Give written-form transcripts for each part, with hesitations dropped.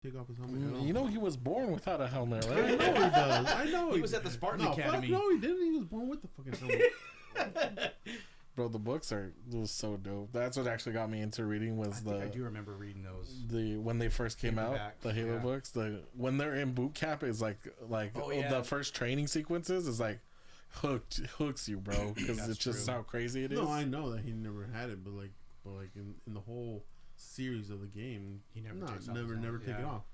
take off his helmet. You know he was born without a helmet, right? I know he does. I know he was at the Spartan Academy. Fuck no, he didn't. He was born with the fucking helmet. Bro, the books are so dope. That's what actually got me into reading was I do remember reading those. When they first came out, the Halo books. When they're in boot camp is the first training sequences is like hooks you, bro, because it's just how crazy it is. No, I know that he never had it, but in the whole series of the game, he never take it off.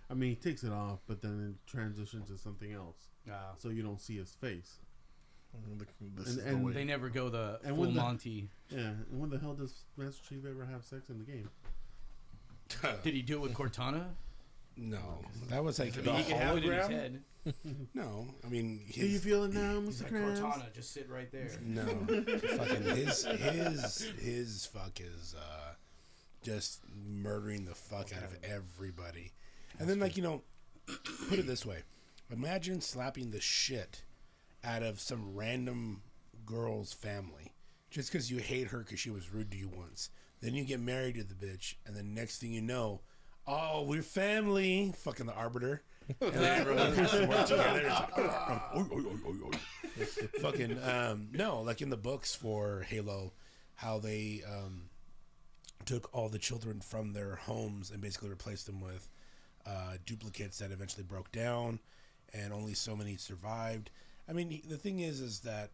I mean, he takes it off, but then it transitions to something else, so you don't see his face. And they never go the full Monty. Yeah, and when the hell does Master Chief ever have sex in the game? Did he do it with Cortana? No, that was like he could have it in his head. No, I mean, do you feel it now, Mr. Like Cortana, just sit right there. No, fucking his fuck is just murdering the fuck out of everybody. And then, put it this way: imagine slapping the shit out of some random girl's family just because you hate her because she was rude to you once. Then you get married to the bitch, and then next thing you know, oh, we're family. Fucking the arbiter. And then everyone works together. Fucking, no, like in the books for Halo, how they took all the children from their homes and basically replaced them with duplicates that eventually broke down, and only so many survived. I mean, the thing is that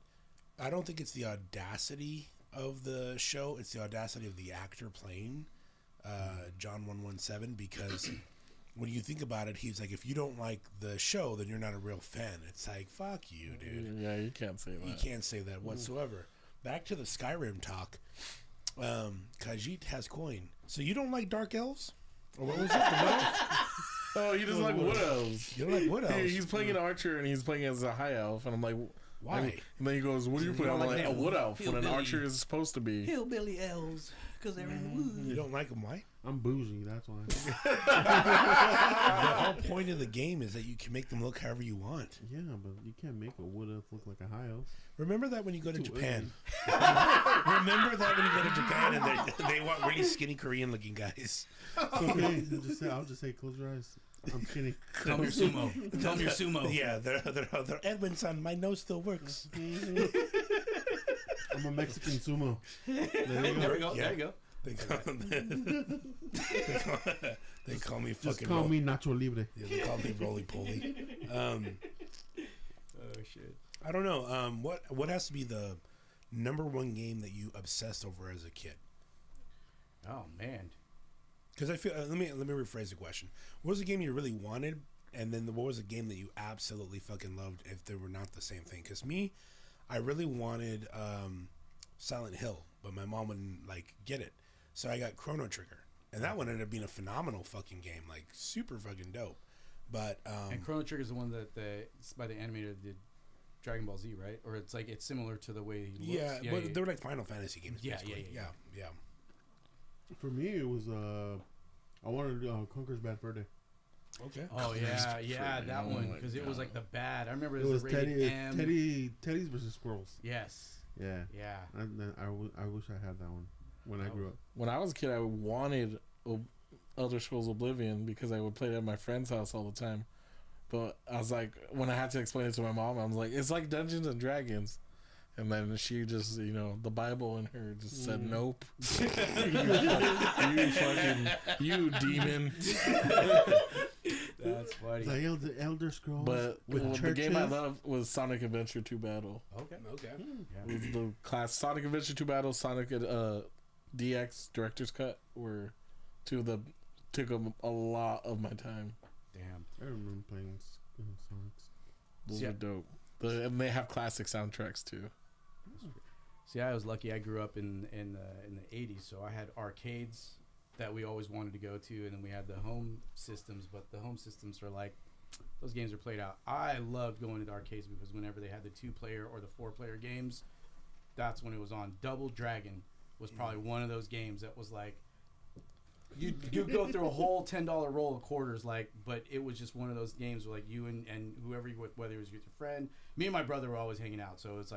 I don't think it's the audacity of the show. It's the audacity of the actor playing John 117, because when you think about it, he's like, if you don't like the show, then you're not a real fan. It's like, fuck you, dude. Yeah, you can't say that. You can't say that whatsoever. Back to the Skyrim talk. Khajiit has coin. So you don't like Dark Elves? Or what was it? The Wood Elf? Oh, he doesn't like Wood Elves. You don't like Wood Elves? He's playing an archer and he's playing as a high elf, and I'm like, why? And then he goes, what do you play? I'm like, a Wood Elf, when an archer is supposed to be. Hillbilly elves, because they're in the woods. You don't like them, why? I'm bougie, that's why. The whole point of the game is that you can make them look however you want. Yeah, but you can't make a Wood Elf look like a high elf. Remember that when you go to Japan. Remember that when you go to Japan and they want really skinny Korean looking guys. Okay, I'll just say close your eyes. I'm kidding. Tell me your sumo. Tell me your sumo. Yeah, they're Edwin-san. My nose still works. I'm a Mexican sumo. There we go. Yeah. There you go. They call me Just fucking. call me Nacho Libre. Yeah, they call me Roly Poly. Oh shit. I don't know. What has to be the number one game that you obsessed over as a kid? Oh man. Because I feel let me rephrase the question. What was the game you really wanted, and then what was the game that you absolutely fucking loved if they were not the same thing? Because me, I really wanted Silent Hill, but my mom wouldn't get it, so I got Chrono Trigger, and that one ended up being a phenomenal fucking game, super fucking dope. But and Chrono Trigger is the one that it's by the animator that did Dragon Ball Z, right? Or it's similar to the way he looks. Yeah, but they're like Final Fantasy games. Yeah. For me, it was I wanted Conker's Bad Fur Day. Okay. Oh yeah, that one, because it was like the bad. I remember It was rated M. Teddy's versus Squirrels. Yes. Yeah. Yeah. I wish I had that one when I grew up. When I was a kid, I wanted Elder Scrolls Oblivion because I would play it at my friend's house all the time. But I was like, when I had to explain it to my mom, I was like, it's like Dungeons and Dragons. And then she just, the Bible in her just said, nope. you demon. That's funny. The Elder Scrolls. But the game I loved was Sonic Adventure 2 Battle. Okay. It was the class Sonic Adventure 2 Battle, Sonic DX Director's Cut were two of the took a lot of my time. Damn. I remember playing Sonic. Those were dope. And they have classic soundtracks too. See, I was lucky. I grew up in the 80s, so I had arcades that we always wanted to go to, and then we had the home systems, but the home systems are those games are played out. I loved going to the arcades because whenever they had the 2-player or the 4-player games, that's when it was on. Double Dragon was probably one of those games that was you go through a whole $10 roll of quarters, but it was just one of those games where you and whoever you with, whether it was with your friend, me and my brother were always hanging out, so it's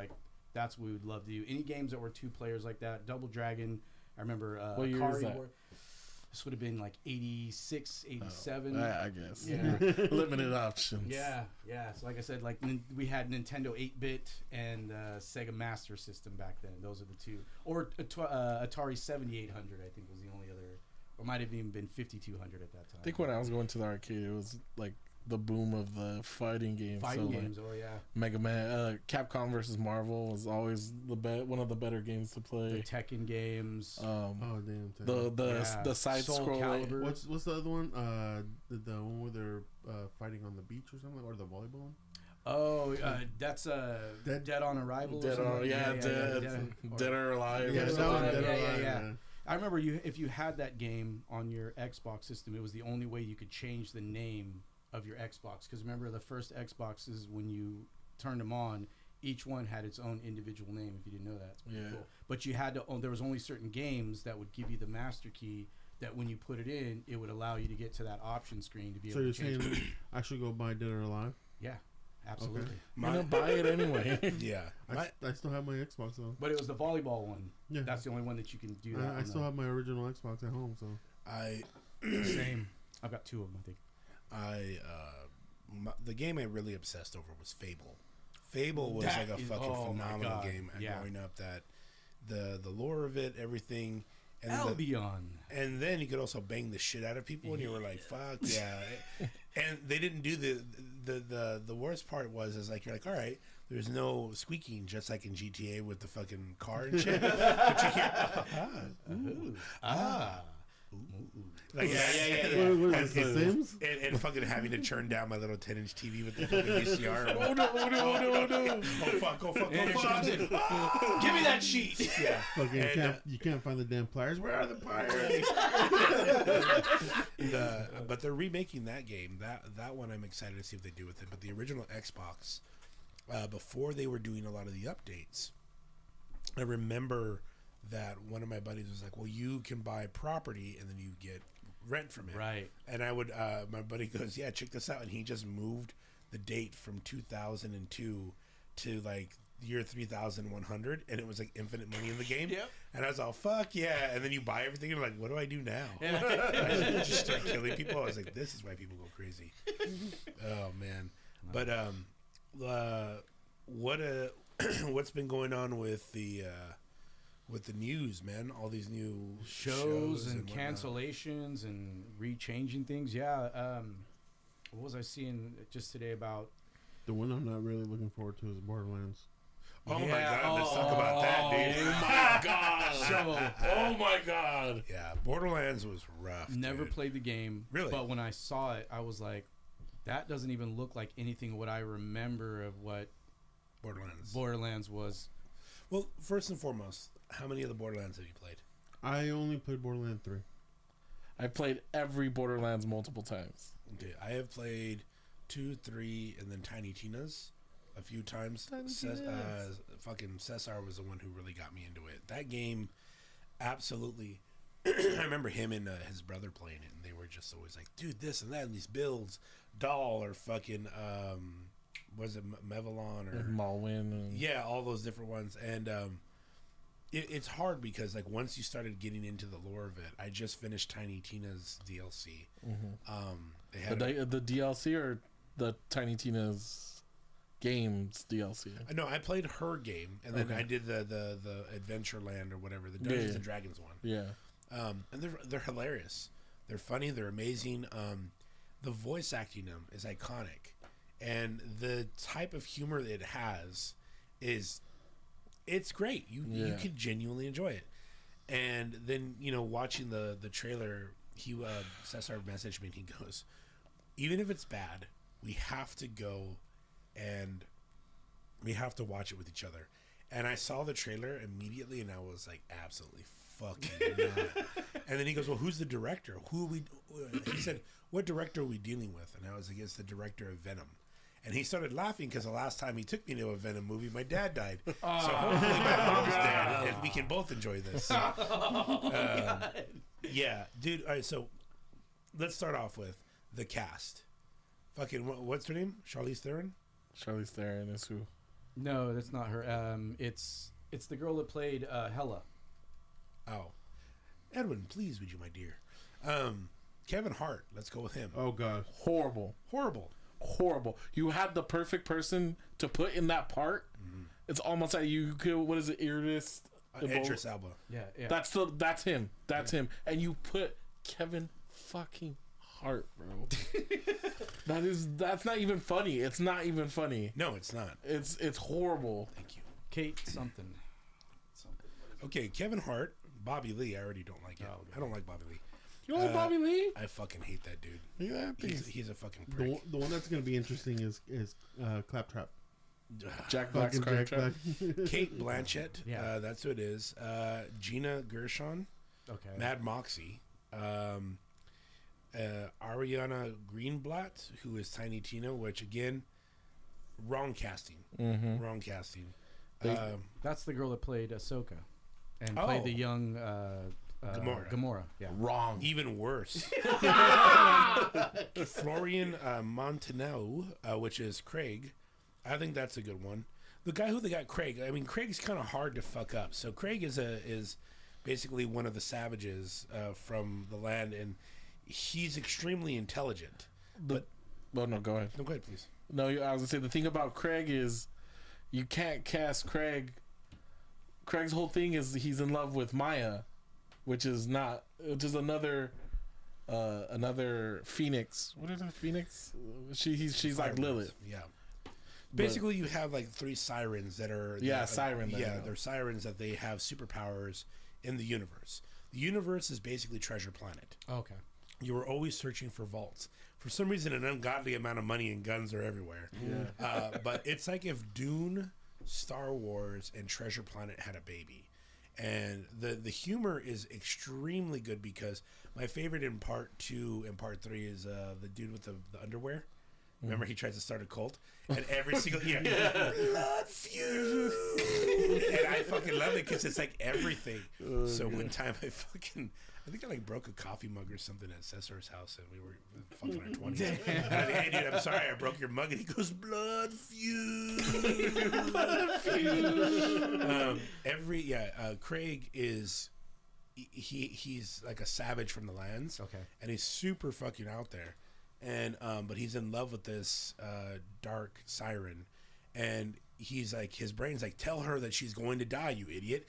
that's what we would love to do. Any games that were 2 players like that, Double Dragon. I remember what year is that? This would have been like 86, 87. I guess. Yeah. Limited options. Yeah. So like I said, like we had Nintendo 8-bit and Sega Master System back then. Those are the two. Or Atari 7800, I think, was the only other. Or might have even been 5200 at that time. I think when I was going to the arcade, it was like the boom of the fighting games. Fighting games, oh yeah. Mega Man, Capcom versus Marvel was always one of the better games to play. The Tekken games. Oh damn! The side scrolling. What's the other one? The one where they're fighting on the beach or something, or the volleyball one? Oh, that's Dead on Arrival. Dead or Alive. Yeah. I remember if you had that game on your Xbox system, it was the only way you could change the name of your Xbox. Because remember, the first Xboxes, when you turned them on, each one had its own individual name. If you didn't know that, it's pretty cool. But you had to. There was only certain games that would give you the master key. That when you put it in, it would allow you to get to that option screen to be able to change. So you're saying I should go buy Dead or Alive? Yeah. Absolutely. Okay. I'm gonna buy it anyway. Yeah. I still have my Xbox though. But it was the volleyball one. Yeah. That's the only one that you can do that. I still have my original Xbox at home, so same. I've got two of them, I think. The game I really obsessed over was Fable. Fable was like a fucking phenomenal game growing up. That the lore of it, everything. And Albion. And then you could also bang the shit out of people, and you were like, "Fuck yeah!" And they didn't do the worst part was like you're like, all right, there's no squeaking, just like in GTA with the fucking car and shit. But you hear like, yeah. What is this, The Sims? And fucking having to turn down my little 10-inch TV with the fucking VCR. Oh no! Oh fuck! Give me that sheet. Yeah. You can't find the damn pliers. Where are the pliers? But they're remaking that game. That one I'm excited to see what they do with it. But the original Xbox, before they were doing a lot of the updates, I remember that one of my buddies was like, well, you can buy property and then you get rent from it. Right. And I would, my buddy goes, yeah, check this out. And he just moved the date from 2002 to like year 3100. And it was like infinite money in the game. Yep. And I was all, fuck yeah. And then you buy everything and you're like, what do I do now? I just start killing people. I was like, this is why people go crazy. Oh man. But, what's been going on with the news, man? All these new shows and cancellations and rechanging things. Yeah. What was I seeing just today about? The one I'm not really looking forward to is Borderlands. Oh my god, let's talk about that, dude. Oh my god. Oh my god. Yeah, Borderlands was rough. Never played the game. Really? But when I saw it, I was like, that doesn't even look like anything what I remember of what Borderlands was. Well, first and foremost, how many of the Borderlands have you played? I only played Borderlands 3. I played every Borderlands multiple times. Okay, I have played 2, 3, and then Tiny Tina's a few times. Fucking Cesar was the one who really got me into it. That game, absolutely. I remember him and his brother playing it, and they were just always like, dude, this and that, and these builds, Doll, or fucking, was it Mevalon, or Malwin? Yeah, all those different ones. And it's hard because, like, once you started getting into the lore of it, I just finished Tiny Tina's DLC. Mm-hmm. The DLC or the Tiny Tina's games DLC? No, I played her game, and then I did the Adventureland or whatever, the Dungeons and Dragons one. Yeah. And they're hilarious. They're funny. They're amazing. The voice acting them is iconic, and the type of humor it has it's great. You can genuinely enjoy it. And then watching the trailer, Cesar messaged me and he goes, even if it's bad, we have to go and we have to watch it with each other. And I saw the trailer immediately and I was like, absolutely fucking not. And then he goes, well, who's the director? He said, what director are we dealing with? And I was like, it's the director of Venom. And he started laughing because the last time he took me to a Venom movie, my dad died. So hopefully my mom's dead and we can both enjoy this. Yeah, dude. All right, so let's start off with the cast. Fucking, what's her name? Charlize Theron? Charlize Theron is who? No, that's not her. It's the girl that played Hela. Oh. Edwin, please, would you, my dear? Kevin Hart. Let's go with him. Oh god, Horrible. You had the perfect person to put in that part. Mm-hmm. It's almost like you could. What is it? Idris Elba. Yeah. That's him. That's him. And you put Kevin fucking Hart, bro. That's not even funny. It's not even funny. No, it's not. It's horrible. Thank you. Kate something. Okay, Kevin Hart, Bobby Lee. I already don't like it. I don't like Bobby Lee. You don't like Bobby Lee? I fucking hate that dude. Yeah, he's a fucking prick. the one that's gonna be interesting is Claptrap. Jack Black's character. Kate Blanchett. Yeah, that's who it is. Gina Gershon. Okay. Mad Moxie. Ariana Greenblatt, who is Tiny Tina, which again, wrong casting. Mm-hmm. Wrong casting. That's the girl that played Ahsoka and played the young Gamora. Yeah. Wrong. Even worse. Florian Montanaro, which is Craig. I think that's a good one. The guy who they got, Craig. I mean, Craig's kind of hard to fuck up. So Craig is basically one of the savages from the land, and he's extremely intelligent. No, go ahead. No, go ahead, please. No, I was gonna say the thing about Craig is you can't cast Craig. Craig's whole thing is he's in love with Maya, which is another Phoenix. What is it, Phoenix? She's like Lilith. Yeah. Basically, you have like 3 sirens that are siren. They're sirens that they have superpowers in the universe. The universe is basically Treasure Planet. Okay. You are always searching for vaults. For some reason, an ungodly amount of money and guns are everywhere. Yeah. But it's like if Dune, Star Wars, and Treasure Planet had a baby. And the humor is extremely good because my favorite in part 2 and part 3 is the dude with the underwear. Remember, he tries to start a cult, and every single blood feud, and I fucking love it because it's like everything. So one time I think I like broke a coffee mug or something at Cesar's house, and we were fucking in our 20s. And I was like, hey dude, I'm sorry, I broke your mug, and he goes, blood feud. Craig is he's like a savage from the lands, okay, and he's super fucking out there. And but he's in love with this dark siren, and he's like, his brain's like, tell her that she's going to die, you idiot.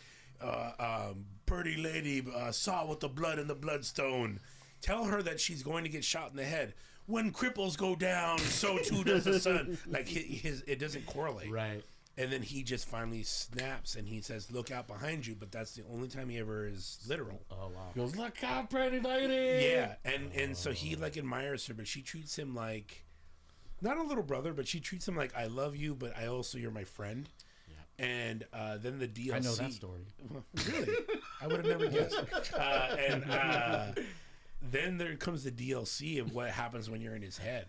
Pretty lady saw with the blood and the bloodstone. Tell her that she's going to get shot in the head. When cripples go down, so too does the sun. Like it doesn't correlate. Right. And then he just finally snaps and he says, look out behind you. But that's the only time he ever is literal. Oh, wow. He goes, look out, pretty lady. Yeah. And so he like admires her, but she treats him like, not a little brother, but she treats him like, I love you, but I also, you're my friend. Yeah. And then the DLC. I know that story. Really? I would have never guessed. Then there comes the DLC of what happens when you're in his head.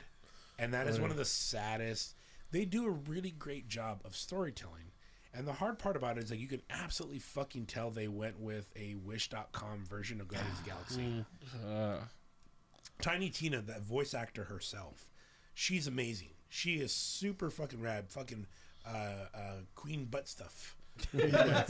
And that is one of the saddest. They do a really great job of storytelling. And the hard part about it is that you can absolutely fucking tell they went with a Wish.com version of Guardians of the Galaxy. Tiny Tina, that voice actor herself, she's amazing. She is super fucking rad. Fucking Queen Butt Stuff. Butt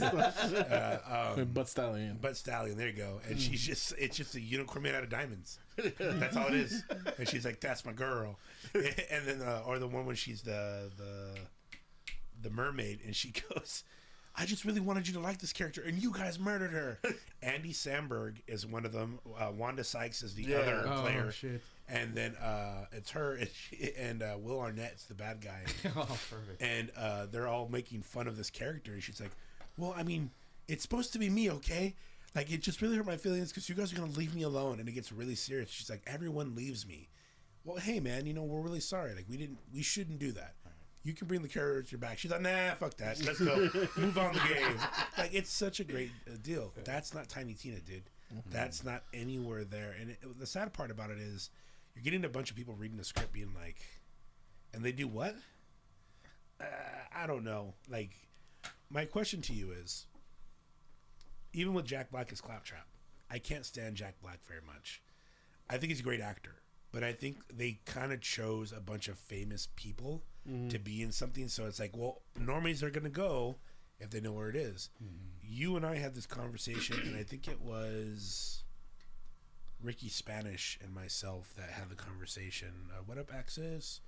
Stallion. Butt Stallion, there you go. And it's just a unicorn made out of diamonds. That's all it is. And she's like, that's my girl. And then or the one when she's the mermaid and she goes, I just really wanted you to like this character and you guys murdered her. Andy Samberg is one of them. Wanda Sykes is the other player. Shit. And then it's her and Will Arnett's the bad guy. Oh, perfect. And they're all making fun of this character. And she's like, well, I mean, it's supposed to be me, okay? Like, it just really hurt my feelings because you guys are going to leave me alone. And it gets really serious. She's like, everyone leaves me. Well, hey, man, we're really sorry. Like, we shouldn't do that. You can bring the character back. She's like, nah, fuck that. Let's go. Move on the game. Like, it's such a great deal. That's not Tiny Tina, dude. Mm-hmm. That's not anywhere there. And the sad part about it is you're getting a bunch of people reading the script being like, and they do what? I don't know. Like, my question to you is, even with Jack Black as Claptrap, I can't stand Jack Black very much. I think he's a great actor, but I think they kind of chose a bunch of famous people to be in something. So it's like, well, normies are going to go if they know where it is. Mm-hmm. You and I had this conversation, and I think it was Ricky Spanish and myself that had the conversation. What up, Access?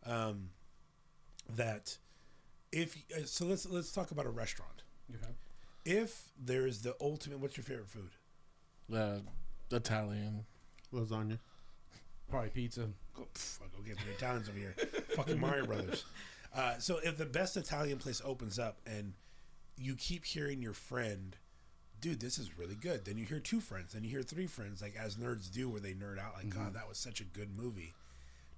That if so, let's talk about a restaurant. Okay. If there is the ultimate, what's your favorite food? Italian. Lasagna. Probably pizza. Go get the Italians over here. Fucking Mario Brothers. So if the best Italian place opens up and you keep hearing your friend, dude, this is really good. Then you hear 2 friends, then you hear 3 friends, like as nerds do, where they nerd out, like, God, that was such a good movie.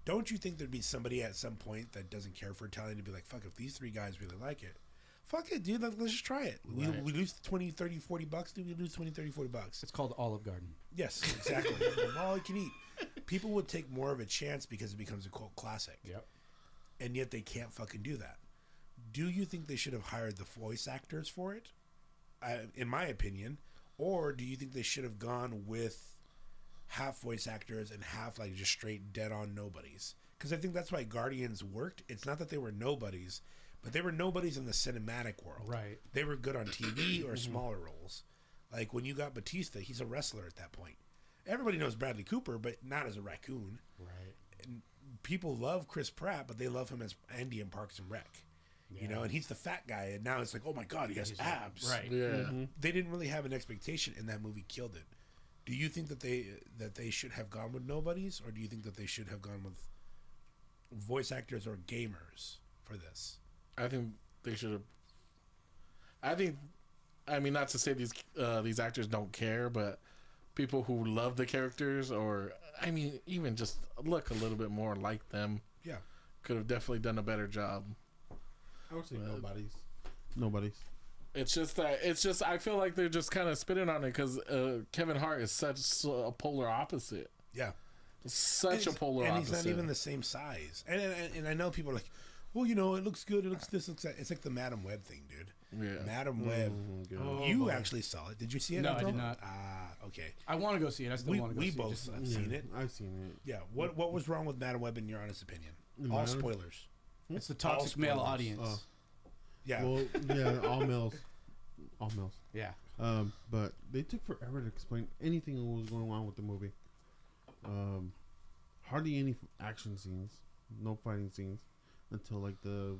Don't you think there'd be somebody at some point that doesn't care for Italian to be like, fuck, if these 3 guys really like it, fuck it, dude, let's just try it. Right. We lose 20, 30, 40 bucks, dude, we lose 20, 30, 40 bucks. It's called Olive Garden. Yes, exactly. All you can eat. People would take more of a chance because it becomes a cult classic. Yep. And yet they can't fucking do that. Do you think they should have hired the voice actors for it? In my opinion. Or do you think they should have gone with half voice actors and half like just straight dead on nobodies? Because I think that's why Guardians worked. It's not that they were nobodies, but they were nobodies in the cinematic world. Right. They were good on TV or smaller roles. Like when you got Batista, he's a wrestler at that point. Everybody knows Bradley Cooper, but not as a raccoon. Right. And people love Chris Pratt, but they love him as Andy in Parks and Rec. You know, and he's the fat guy, and now it's like, oh my God, he has abs. Right. Yeah. They didn't really have an expectation, and that movie killed it. Do you think that they should have gone with nobodies, or do you think that they should have gone with voice actors or gamers for this? I think they should have. I mean, not to say these actors don't care, but people who love the characters, or I mean, even just look a little bit more like them, could have definitely done a better job. I would say nobody's. It's just I feel like they're just kind of spitting on it because Kevin Hart is such a polar opposite. Yeah, such a polar opposite. And he's not even the same size. And I know people are like, well, you know, it looks good. It looks this. Looks that. It's like the Madam Web thing, dude. Yeah. Madam Web. You actually saw it. Did you see it? No, I did not. Okay. I want to go see it. I still want to go see it. We both have seen it. I've seen it. Yeah. What was wrong with Madam Web in your honest opinion? All spoilers. It's the toxic male audience. Yeah. Well, yeah, all males. All males. Yeah. But they took forever to explain anything that was going on with the movie. Hardly any action scenes, no fighting scenes, until like the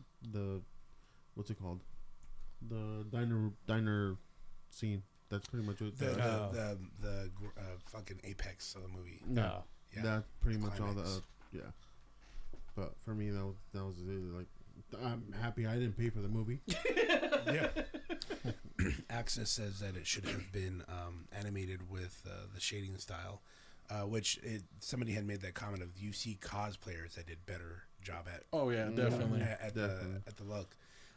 what's it called? The diner scene. That's pretty much it. The fucking apex of the movie. No. Yeah. That's pretty much all Climax. the yeah. But for me, that was it. Like, I'm happy I didn't pay for the movie. Yeah. Access says that it should have been animated with the shading style, which somebody had made that comment of you see cosplayers that did better job at. Oh yeah, definitely. At the look.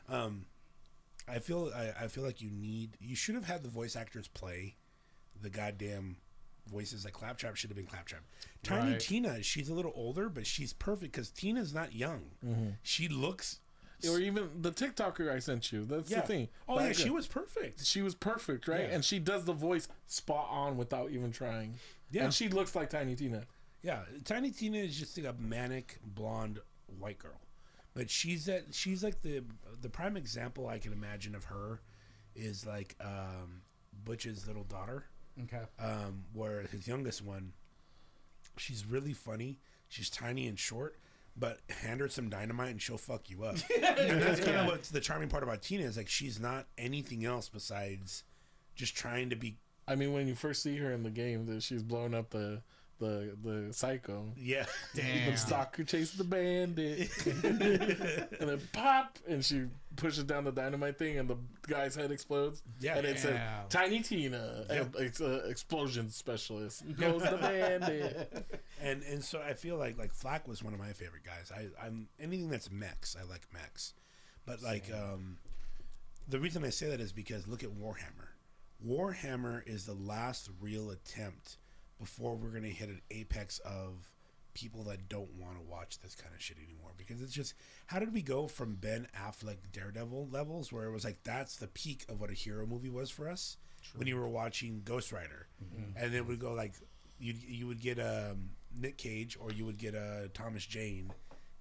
I feel like you should have had the voice actors play the goddamn voices. Like Claptrap should have been Claptrap. Tiny Tina, she's a little older, but she's perfect because Tina's not young. Mm-hmm. She looks. Or even the TikToker I sent you. That's the thing. Oh yeah, she was perfect. She was perfect, right? Yeah. And she does the voice spot on without even trying. Yeah. And she looks like Tiny Tina. Yeah, Tiny Tina is just like a manic blonde white girl, but she's like the prime example I can imagine of her is like Butch's little daughter. Okay. Where his youngest one, she's really funny. She's tiny and short, but hand her some dynamite and she'll fuck you up. And that's kind of what's the charming part about Tina is like she's not anything else besides just trying to be. I mean, when you first see her in the game, that she's blowing up the psycho. Yeah. Damn. The stalker chases the bandit. And then pop, and she pushes down the dynamite thing, and the guy's head explodes. Yeah. And it said, Tiny Tina, explosion specialist, goes the bandit. And so I feel like Flack was one of my favorite guys. I'm anything that's mechs, I like mechs. But like, the reason I say that is because look at Warhammer. Warhammer is the last real attempt before we're going to hit an apex of people that don't want to watch this kind of shit anymore. Because it's just, how did we go from Ben Affleck Daredevil levels where it was like, that's the peak of what a hero movie was for us when you were watching Ghost Rider. Mm-hmm. And it would go like, you would get Nick Cage or you would get Thomas Jane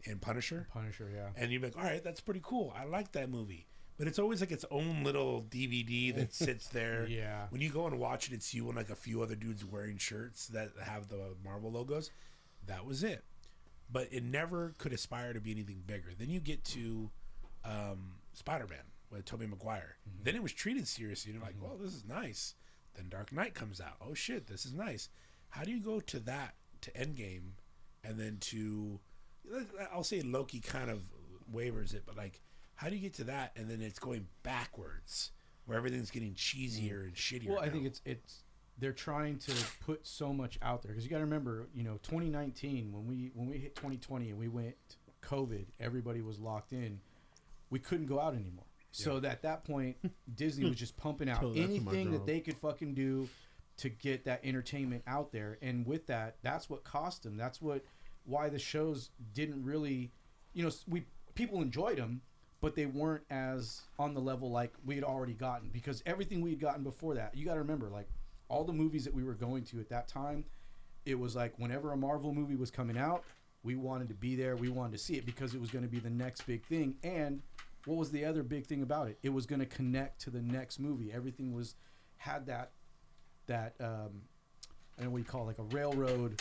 in Punisher. Punisher, yeah. And you'd be like, all right, that's pretty cool. I like that movie. but it's always like its own little DVD that sits there. Yeah. When you go and watch it, it's you and like a few other dudes wearing shirts that have the Marvel logos. That was it. But it never could aspire to be anything bigger. Then you get to Spider-Man with Tobey Maguire. Mm-hmm. Then it was treated seriously. You're like, well, this is nice. Then Dark Knight comes out. Oh shit, this is nice. How do you go to that, to Endgame, and then to, I'll say Loki kind of wavers it, but like, how do you get to that and then it's going backwards where everything's getting cheesier and shittier? Well, I now? think it's they're trying to put so much out there because you got to remember, 2019 when we hit 2020 and we went COVID, everybody was locked in. We couldn't go out anymore. So at that point, Disney was just pumping out Tell that to my anything that girl. they could fucking do to get that entertainment out there. And with that, that's what cost them. That's why the shows didn't really, people enjoyed them, but they weren't as on the level like we had already gotten because everything we had gotten before that, you got to remember, like all the movies that we were going to at that time, it was like whenever a Marvel movie was coming out, we wanted to be there. We wanted to see it because it was going to be the next big thing. And what was the other big thing about it? It was going to connect to the next movie. Everything had that I don't know what you call it, like a railroad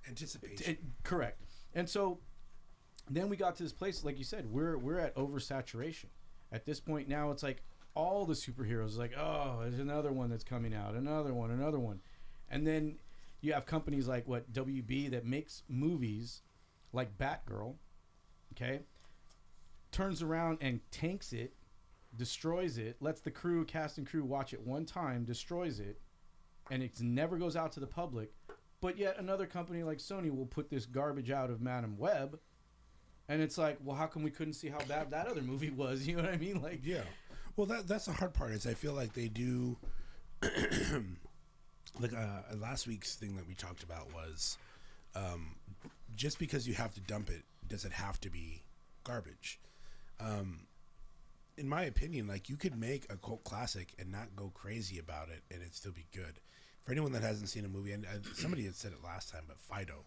anticipation. Correct. And so then we got to this place, like you said, we're at oversaturation. At this point now, it's like all the superheroes like, oh, there's another one that's coming out, another one, and then you have companies like WB that makes movies like Batgirl, okay, turns around and tanks it, destroys it, lets the cast and crew watch it one time, destroys it, and it never goes out to the public. But yet another company like Sony will put this garbage out of Madam Web, and it's like, well, how come we couldn't see how bad that other movie was? You know what I mean? Like, Yeah. Well, that's the hard part is I feel like they do like last week's thing that we talked about was just because you have to dump it, does it have to be garbage? In my opinion, like you could make a cult classic and not go crazy about it and it'd still be good. For anyone that hasn't seen a movie, and somebody had said it last time, but Fido,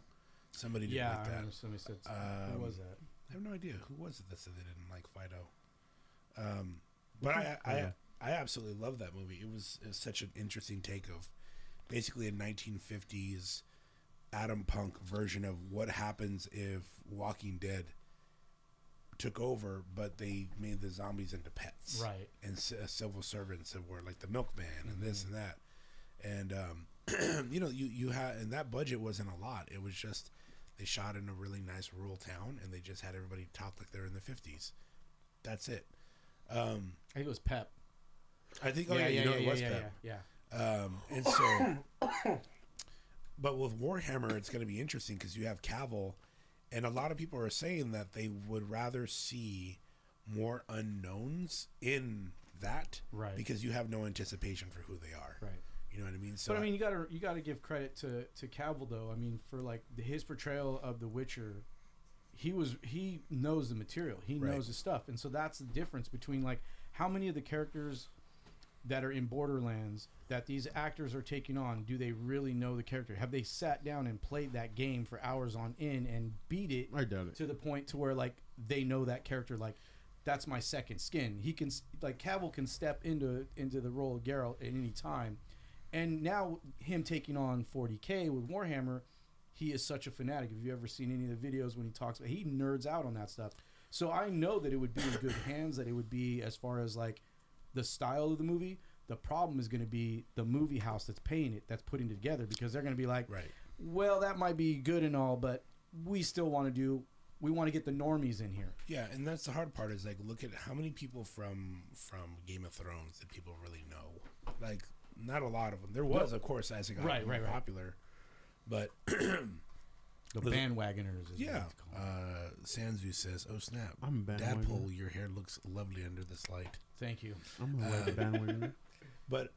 somebody didn't like I that. remember somebody said something. Who was that? I have no idea who was it that said they didn't like Fido. But I absolutely love that movie. It was such an interesting take of basically a 1950s Adam Punk version of what happens if Walking Dead took over, but they made the zombies into pets, Right. And civil servants that were like the milkman and this and that, and you had, and that budget wasn't a lot. It was just they shot in a really nice rural town, and they just had everybody talk like they're in the 50s. That's it. I think it was Pep. I think. It was Pep. Yeah. And so, but with Warhammer, it's going to be interesting because you have Cavill, and a lot of people are saying that they would rather see more unknowns in that, Right. Because you have no anticipation for who they are, Right. You know what I mean? So, But I mean, you gotta give credit to Cavill though. I mean, for like his portrayal of The Witcher, he knows the material, he Right. knows the stuff, and so that's the difference between like how many of the characters that are in Borderlands that these actors are taking on, do they really know the character? Have they sat down and played that game for hours on end and beat it I doubt it. to the point to where like they know that character? Like, that's my second skin. He can, like, Cavill can step into the role of Geralt at any time, and now him taking on 40K with Warhammer, he is such a fanatic. If you ever seen any of the videos when he talks about, he nerds out on that stuff. So I know that it would be in good hands. That it would be, as far as like the style of the movie. The problem is going to be the movie house that's paying it, that's putting it together, because they're going to be like, right. well, that might be good and all, but we still want to get the normies in here. Yeah, and that's the hard part is like look at how many people from Game of Thrones that people really know. Like not a lot of them. There was, of course, as it got Right. popular, but The bandwagoners is yeah. what it's called. Sanzu says, "Oh snap, I'm a bandwagoner. Dadpool, your hair looks lovely under this light." Thank you. I'm a like bandwagoner. But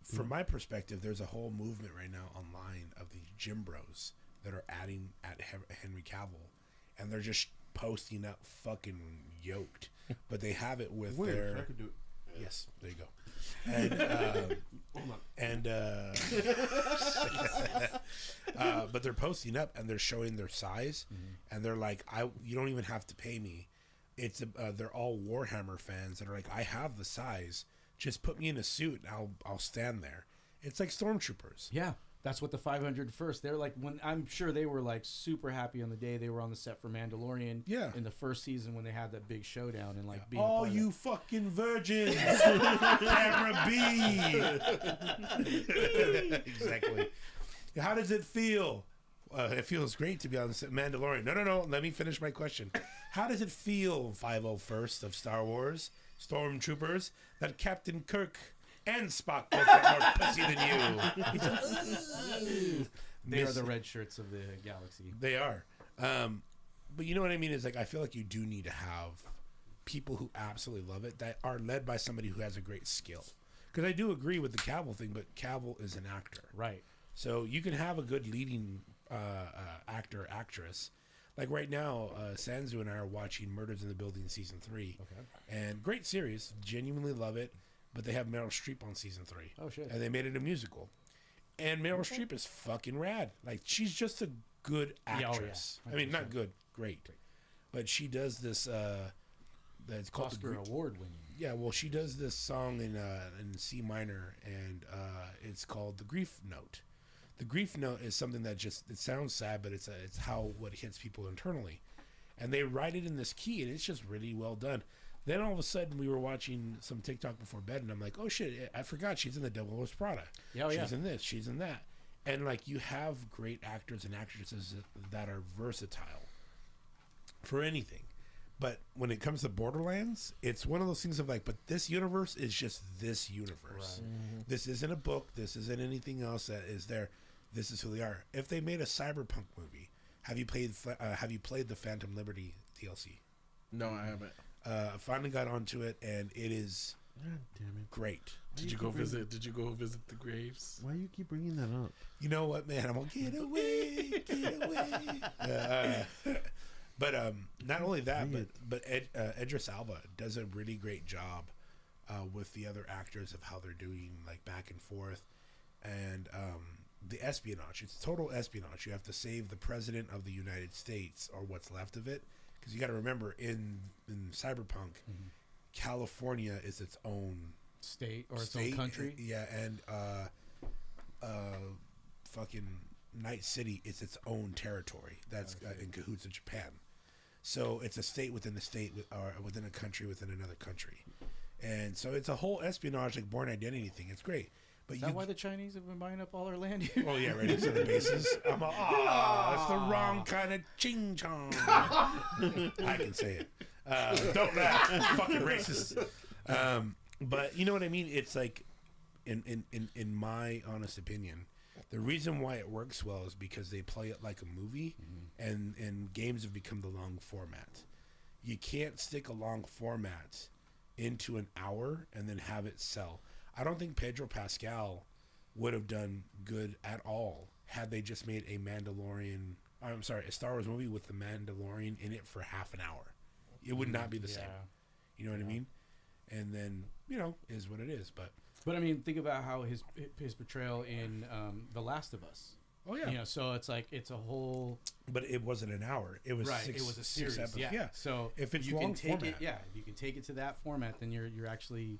from my perspective, there's a whole movement right now online of these gym bros that are adding at Henry Cavill, and they're just posting up fucking yoked, but they have it with Weird. their. I could do it. Yes, there you go. But they're posting up and they're showing their size, and they're like, you don't even have to pay me. they're all Warhammer fans that are like, I have the size. Just put me in a suit and I'll stand there. It's like stormtroopers. Yeah, that's what the 501st. They're like, when I'm sure they were like super happy on the day they were on the set for Mandalorian. Yeah. In the first season when they had that big showdown and like being a All part of you fucking virgins, Camera B. Exactly. How does it feel? It feels great to be on the Mandalorian. No. Let me finish my question. How does it feel, 501st of Star Wars Stormtroopers, that Captain Kirk and Spock both got more pussy than you? He's like, They are the red shirts of the galaxy. They are. But you know what I mean? Is like, I feel like you do need to have people who absolutely love it that are led by somebody who has a great skill. Because I do agree with the Cavill thing, but Cavill is an actor. Right. So you can have a good leading actor, actress. Like right now, Sanzu and I are watching Murders in the Building season 3. Okay. And great series. Genuinely love it. But they have Meryl Streep on season 3. Oh, shit. And they made it a musical. And Meryl Streep is fucking rad. Like, she's just a good actress. Yeah, I mean, not good, great. But she does this, it's called Oscar award winning. Yeah, well, she does this song in C minor, and it's called The Grief Note. The Grief Note is something that just, it sounds sad, but it's how what hits people internally. And they write it in this key, and it's just really well done. Then all of a sudden, we were watching some TikTok before bed, and I'm like, oh shit, I forgot she's in The Devil Wears Prada. Yeah, she's in this, she's in that. And like, you have great actors and actresses that are versatile for anything. But when it comes to Borderlands, it's one of those things of like, but this universe is just this universe. Right. Mm-hmm. This isn't a book. This isn't anything else that is there. This is who they are. If they made a cyberpunk movie, have you played the Phantom Liberty DLC? No, I haven't. I finally got onto it, and it is God damn it. great. Did you go visit the graves? Why you keep bringing that up? You know what, man? I'm gonna get away, get away. But not only that, but Idris Elba does a really great job with the other actors of how they're doing like back and forth, and the espionage. It's total espionage. You have to save the president of the United States or what's left of it, because you got to remember in Cyberpunk, California is its own State or its state, own country. yeah, and fucking Night City is its own territory. That's in cahoots with Japan. So it's a state within a state, or within a country within another country, and so it's a whole espionage, like Born Identity thing. It's great, but Is that why the Chinese have been buying up all our land here? oh yeah, right into the bases. I'm that's the wrong kind of ching chong. I can say it. Don't laugh, fucking racist. But you know what I mean? It's like, in my honest opinion, the reason why it works well is because they play it like a movie, and games have become the long format. You can't stick a long format into an hour and then have it sell. I don't think Pedro Pascal would have done good at all had they just made a Star Wars movie with the Mandalorian in it for half an hour. It would not be the same. You know what I mean? And then, is what it is. But I mean, think about how his portrayal in The Last of Us. oh yeah, So it's like it's a whole but it wasn't an hour. It was right. six, It was a series. episodes. Yeah. So if it's you long can take format, it, if you can take it to that format, then you're actually.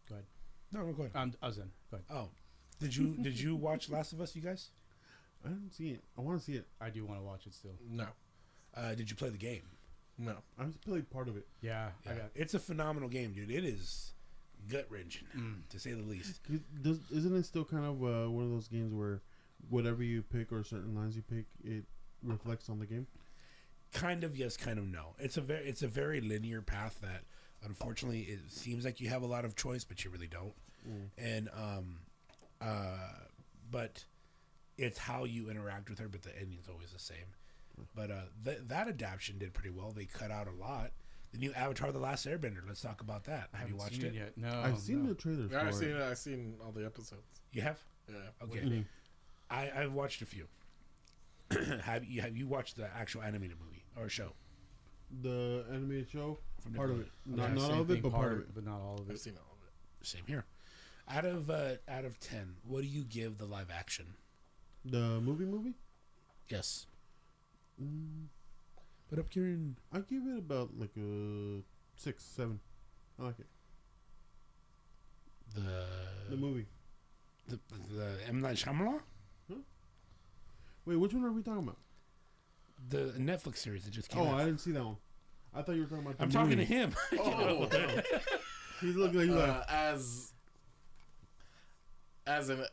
Go ahead. No, go ahead. I was in. Go ahead. Oh, did you watch Last of Us, you guys? I didn't see it. I want to see it. I do want to watch it still. No, Did you play the game? no. I just played part of it. Yeah. I got. It's a phenomenal game, dude. It is gut wrenching, to say the least. Isn't it still kind of one of those games where whatever you pick or certain lines you pick, it reflects on the game? Kind of yes, kind of no. It's a very linear path that, unfortunately, it seems like you have a lot of choice, but you really don't. And but it's how you interact with her. But the ending's always the same. But that adaptation did pretty well. They cut out a lot. The new Avatar: The Last Airbender. Let's talk about that. Have you watched it yet? No. I've seen the trailers. Yeah, for it. I've seen all the episodes. You have? Yeah. Okay. Mhm. I've watched a few. Have you watched the actual animated movie or show? The animated show, From part of it, Nickelodeon? not all of it, but part of it. but not all of I've it. seen all of it. Same here. Out of 10, what do you give the live action? The movie. Yes. Put up Kieran. I give it about like a 6, 7. I like it. The movie. The M. Night Shyamalan? Wait, which one are we talking about? The Netflix series that just came Oh, out. I didn't see that one. I thought you were talking about. I'm the talking to movie. him. Oh, He's looking like he's like. as an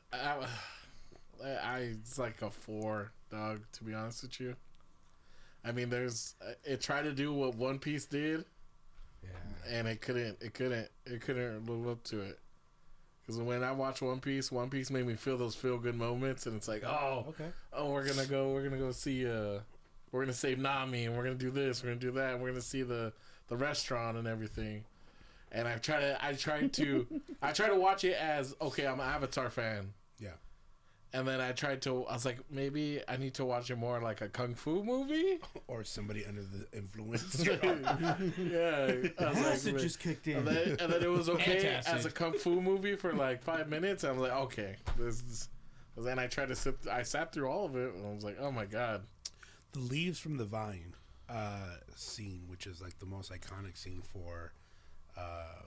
it's like a 4, dog. To be honest with you, I mean, it tried to do what One Piece did, and it couldn't live up to it. Because when I watch One Piece made me feel those feel good moments, and it's like, we're gonna go see we're gonna save Nami, and we're gonna do this, we're gonna do that, and we're gonna see the restaurant and everything. And I try to watch it as, okay, I'm an Avatar fan. Yeah. And then I was like, maybe I need to watch it more like a kung fu movie, Or somebody under the influence. yeah. I was Acid like, just kicked in. and then it was okay Antacid. as a kung fu movie for like 5 minutes. I was like, okay, this is. Then I sat through all of it, and I was like, oh my god. The Leaves from the Vine scene, which is like the most iconic scene for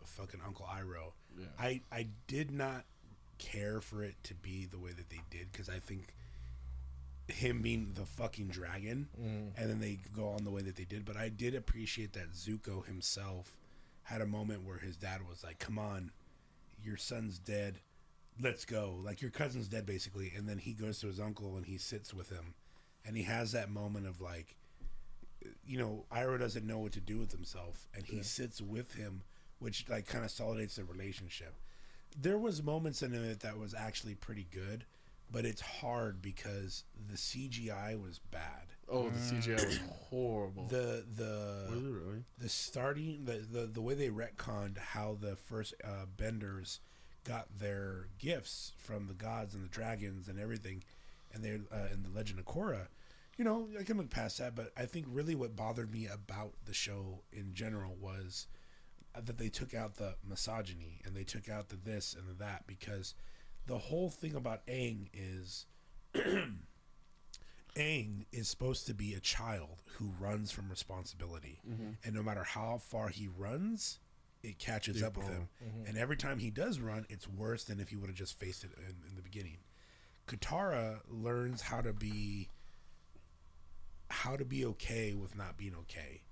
fucking Uncle Iroh. Yeah. I did not care for it to be the way that they did, because I think him being the fucking dragon, and then they go on the way that they did. But I did appreciate that Zuko himself had a moment where his dad was like, come on, your son's dead, let's go, like your cousin's dead basically. And then he goes to his uncle and he sits with him, and he has that moment of like, you know, Iroh doesn't know what to do with himself, and he sits with him, which like kind of solidates the relationship. There was moments in it that was actually pretty good, but it's hard because the CGI was bad. Oh, the CGI was horrible. Was it really? The starting the way they retconned how the first benders got their gifts from the gods and the dragons and everything, and they in the Legend of Korra. You know, I can look past that, but I think really what bothered me about the show in general was that they took out the misogyny and they took out the this and the that, because the whole thing about Aang is Aang is supposed to be a child who runs from responsibility, and no matter how far he runs, it catches up with him, and every time he does run, it's worse than if he would have just faced it in the beginning. Katara learns how to be okay with not being okay.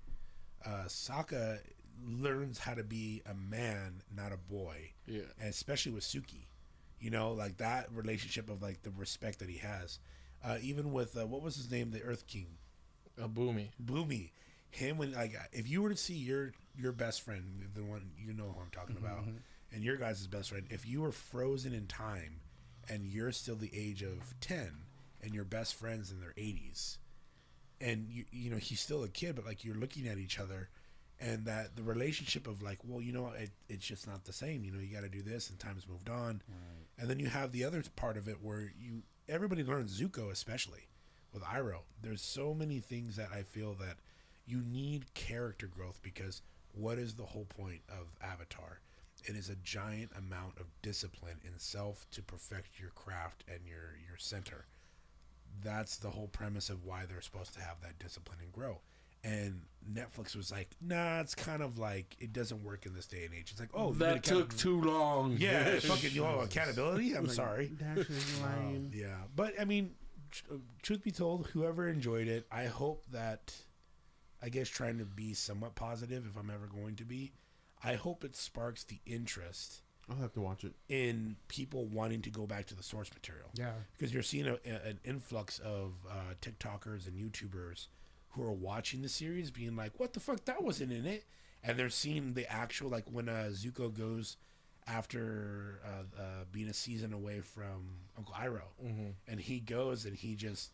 Sokka learns how to be a man, not a boy. Yeah. And especially with Suki, you know, like that relationship of like the respect that he has. Even with what was his name, the Earth King, Boomy. Him, when like if you were to see your best friend, the one you know who I'm talking about, and your guys' best friend, if you were frozen in time and you're still the age of 10 and your best friend's in their 80s, and you know he's still a kid, but like you're looking at each other, and that the relationship of like, well, you know, it's just not the same. You know, you got to do this, and time's moved on. Right. And then you have the other part of it where everybody learns Zuko, especially with Iroh. There's so many things that I feel that you need character growth, because what is the whole point of Avatar? It is a giant amount of discipline in self to perfect your craft and your center. That's the whole premise of why they're supposed to have that discipline and grow. And Netflix was like, nah, it's kind of like, it doesn't work in this day and age. It's like, oh, that took too long. Yeah, fucking, you know, accountability? I'm Like, sorry. Dash is lying. Yeah, but I mean, truth be told, whoever enjoyed it, I hope that, I guess trying to be somewhat positive, if I'm ever going to be, I hope it sparks the interest I'll have to watch it. in people wanting to go back to the source material. Yeah. Because you're seeing an influx of TikTokers and YouTubers who are watching the series being like, what the fuck, that wasn't in it. And they're seeing the actual, like when Zuko goes after being a season away from Uncle Iroh, and he goes and he just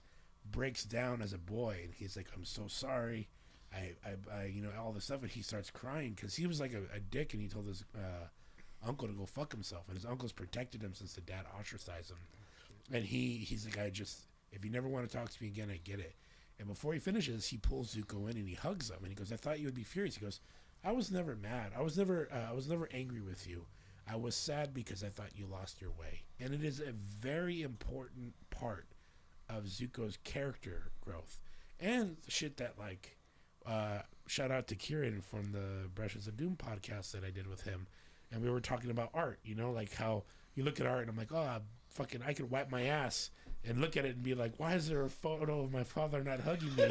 breaks down as a boy, and he's like, I'm so sorry, I you know, all this stuff, and he starts crying because he was like a dick, and he told his uncle to go fuck himself, and his uncle's protected him since the dad ostracized him, and he's like, if you never want to talk to me again, I get it. And before he finishes, he pulls Zuko in and he hugs him, and he goes, I thought you would be furious. He goes, I was never mad. I was never angry with you. I was sad because I thought you lost your way. And it is a very important part of Zuko's character growth. And the shit that, like, shout out to Kieran from the Brushes of Doom podcast that I did with him, and we were talking about art. You know, like how you look at art, and I'm like, oh, I could wipe my ass and look at it and be like, why is there a photo of my father not hugging me?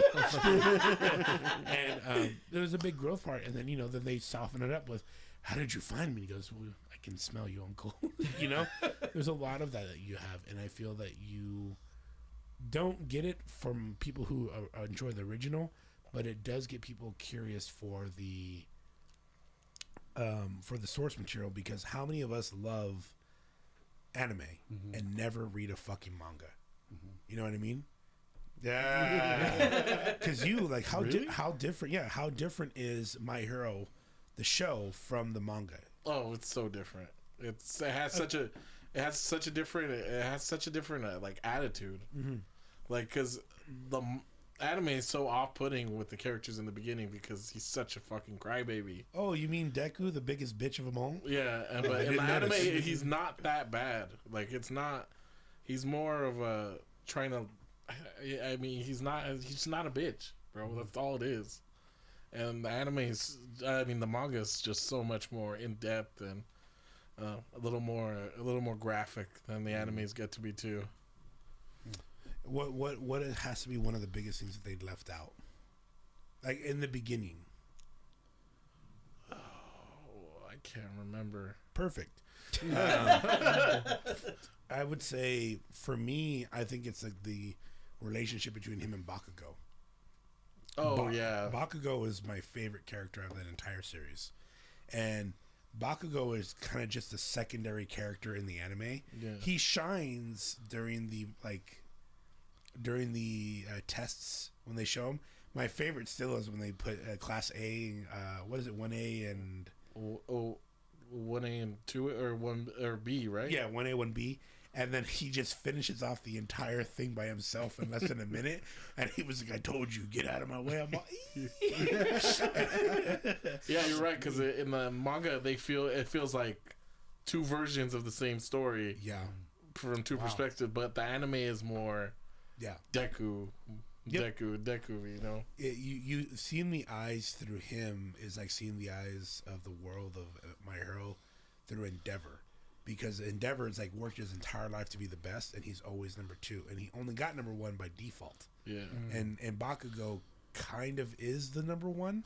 And there was a big growth part, and then then they soften it up with, how did you find me? He goes, well, I can smell you, uncle. There's a lot of that you have, and I feel that you don't get it from people who enjoy the original, but it does get people curious for the source material, because how many of us love anime and never read a fucking manga? You know what I mean? Yeah, because you like how different? Yeah, how different is My Hero, the show, from the manga? Oh, it's so different. It has such a different like attitude. Like, because the anime is so off-putting with the characters in the beginning because he's such a fucking crybaby. Oh, you mean Deku, the biggest bitch of them all? Yeah, but in the anime, he's not that bad. Like, it's not. He's more of a trying to. I mean, he's not a bitch, bro. That's all it is. And the the manga is just so much more in depth and a little more graphic than the animes get to be too. What has to be one of the biggest things that they left out, like in the beginning? Oh, I can't remember. Perfect. I would say for me, I think it's like the relationship between him and Bakugo. Oh yeah, Bakugo is my favorite character of that entire series, and Bakugo is kind of just a secondary character in the anime. Yeah. He shines during the tests when they show him. My favorite still is when they put Class A, 1A and 1A and 2 or 1 or B, right? Yeah, 1A, 1B. And then he just finishes off the entire thing by himself in less than a minute. And he was like, I told you, get out of my way. I'm like, yeah, you're right. Because in the manga, it feels like two versions of the same story. Yeah. From two perspectives. But the anime is more Deku. Yep. Deku, You seeing the eyes through him is like seeing the eyes of the world of My Hero through Endeavor. Because Endeavor is like worked his entire life to be the best, and he's always number 2, and he only got number 1 by default. Yeah, and Bakugo kind of is the number 1,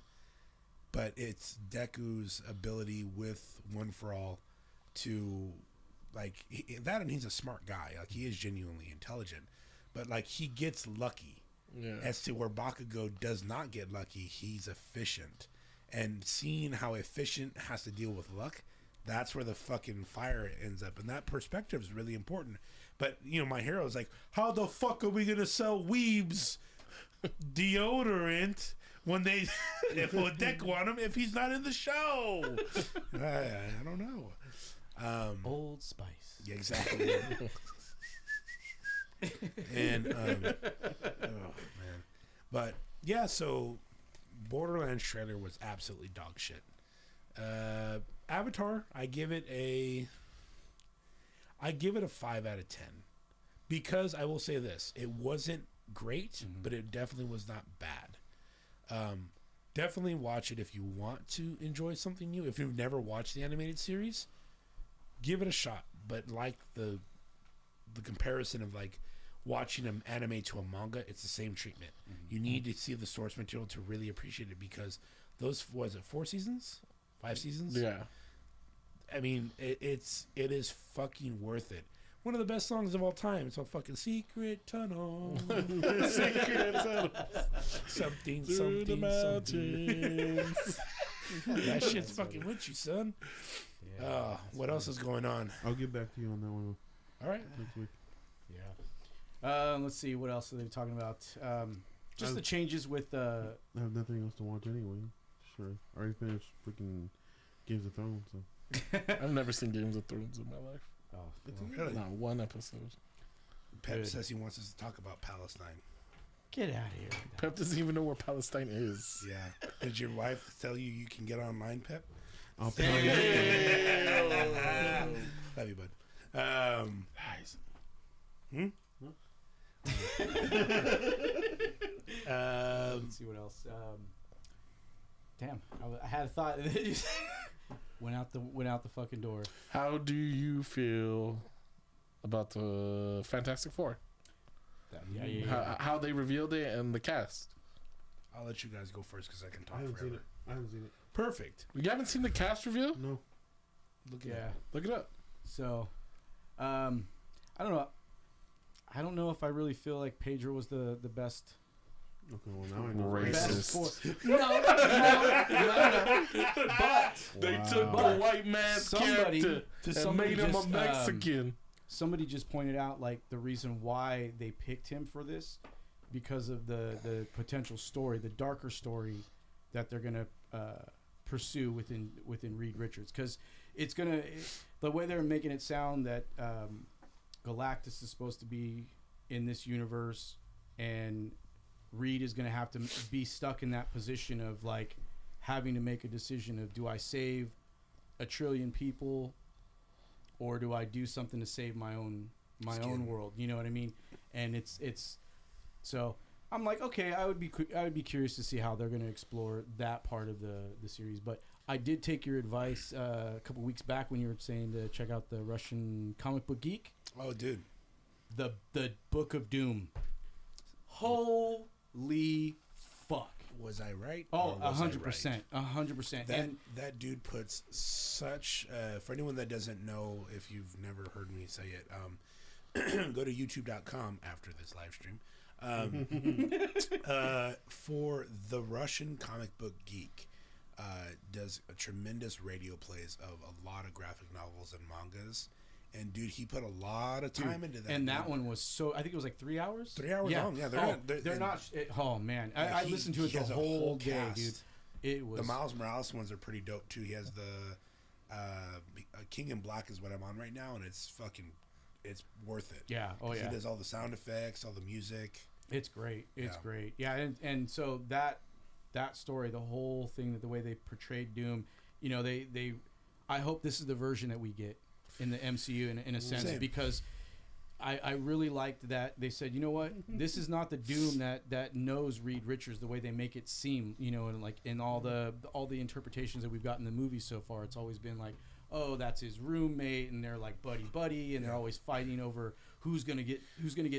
but it's Deku's ability with One for All to like that, and he's a smart guy. Like he is genuinely intelligent, but like he gets lucky. Yeah. As to where Bakugo does not get lucky, he's efficient, and seeing how efficient has to deal with luck. That's where the fucking fire ends up. And that perspective is really important. But, My Hero is like, how the fuck are we going to sell weebs deodorant when they put Deku on him if he's not in the show? I don't know. Old Spice. Yeah, exactly. And, oh, man. But, yeah, so Borderlands trailer was absolutely dog shit. Avatar, I give it a 5 out of 10, because I will say this: it wasn't great, but it definitely was not bad. Definitely watch it if you want to enjoy something new. If you've never watched the animated series, give it a shot. But like the comparison of like watching an anime to a manga, it's the same treatment. You need to see the source material to really appreciate it, because those 4 seasons, 5 seasons. Yeah. I mean, it is fucking worth it. One of the best songs of all time. It's called fucking Secret Tunnel. Secret Tunnel. Something, Through the something. That shit's fucking with you, son. Yeah, what else is going on? I'll get back to you on that one All right. next week. Yeah. Let's see. What else are they talking about? Just the changes with... I have nothing else to watch anyway. Sure. I already finished freaking Games of Thrones, so. I've never seen Games of Thrones in my life. Oh, Really? Not one episode. Pep says he wants us to talk about Palestine. get out of here. Pep doesn't even know where Palestine is. Yeah. Did your wife tell you can get online, Pep? I'll tell you. Love you, bud. Nice. Let's see what else. Damn, I had a thought and it just went out the fucking door. How do you feel about the Fantastic Four? How they revealed it and the cast? I'll let you guys go first because I can I talk haven't seen forever. it. I haven't seen it. Perfect. You haven't seen the cast reveal? No. Look at Yeah. that. Look it up. So, I don't know. I don't know if I really feel like Pedro was the best. Okay, well now I know. Racist. No. But They Wow. took the white man's somebody- character and somebody made him a just, Mexican. somebody just pointed out like the reason why they picked him for this because of the potential story, the darker story that they're gonna pursue within Reed Richards, because it's gonna the way they're making it sound that Galactus is supposed to be in this universe, and Reed is gonna have to be stuck in that position of like having to make a decision of, do I save 1 trillion people or do I do something to save my own world? You know what I mean? And it's so I'm like, okay, I would be curious to see how they're going to explore that part of the series. But I did take your advice a couple weeks back when you were saying to check out the Russian Comic Book Geek, Oh, dude. the Book of Doom. Holy fuck! Was I right? Oh, or was I 100%, right? 100%. And That dude puts such for anyone that doesn't know, if you've never heard me say it, go to youtube.com after this live stream for the Russian Comic Book Geek. Does a tremendous radio plays of a lot of graphic novels and mangas, and dude, he put a lot of time into that. and that dude. one was so, I think it was like 3 hours. 3 hours long. Yeah, They're not. Oh man, Yeah, I listened to it he the has a whole day, cast. dude. It was The Miles Morales ones are pretty dope too. He has the King in Black is what I'm on right now, and it's worth it. Yeah. Oh yeah. He does all the sound effects, all the music. It's great. It's Yeah. great. Yeah, and so that story, the whole thing, that the way they portrayed Doom, you know, they I hope this is the version that we get in the MCU in a sense, Same. because I really liked that they said, you know what, this is not the Doom that knows Reed Richards the way they make it seem, you know, and like in all the interpretations that we've got in the movie so far, it's always been like, oh, that's his roommate, and they're like buddy, and they're always fighting over who's gonna get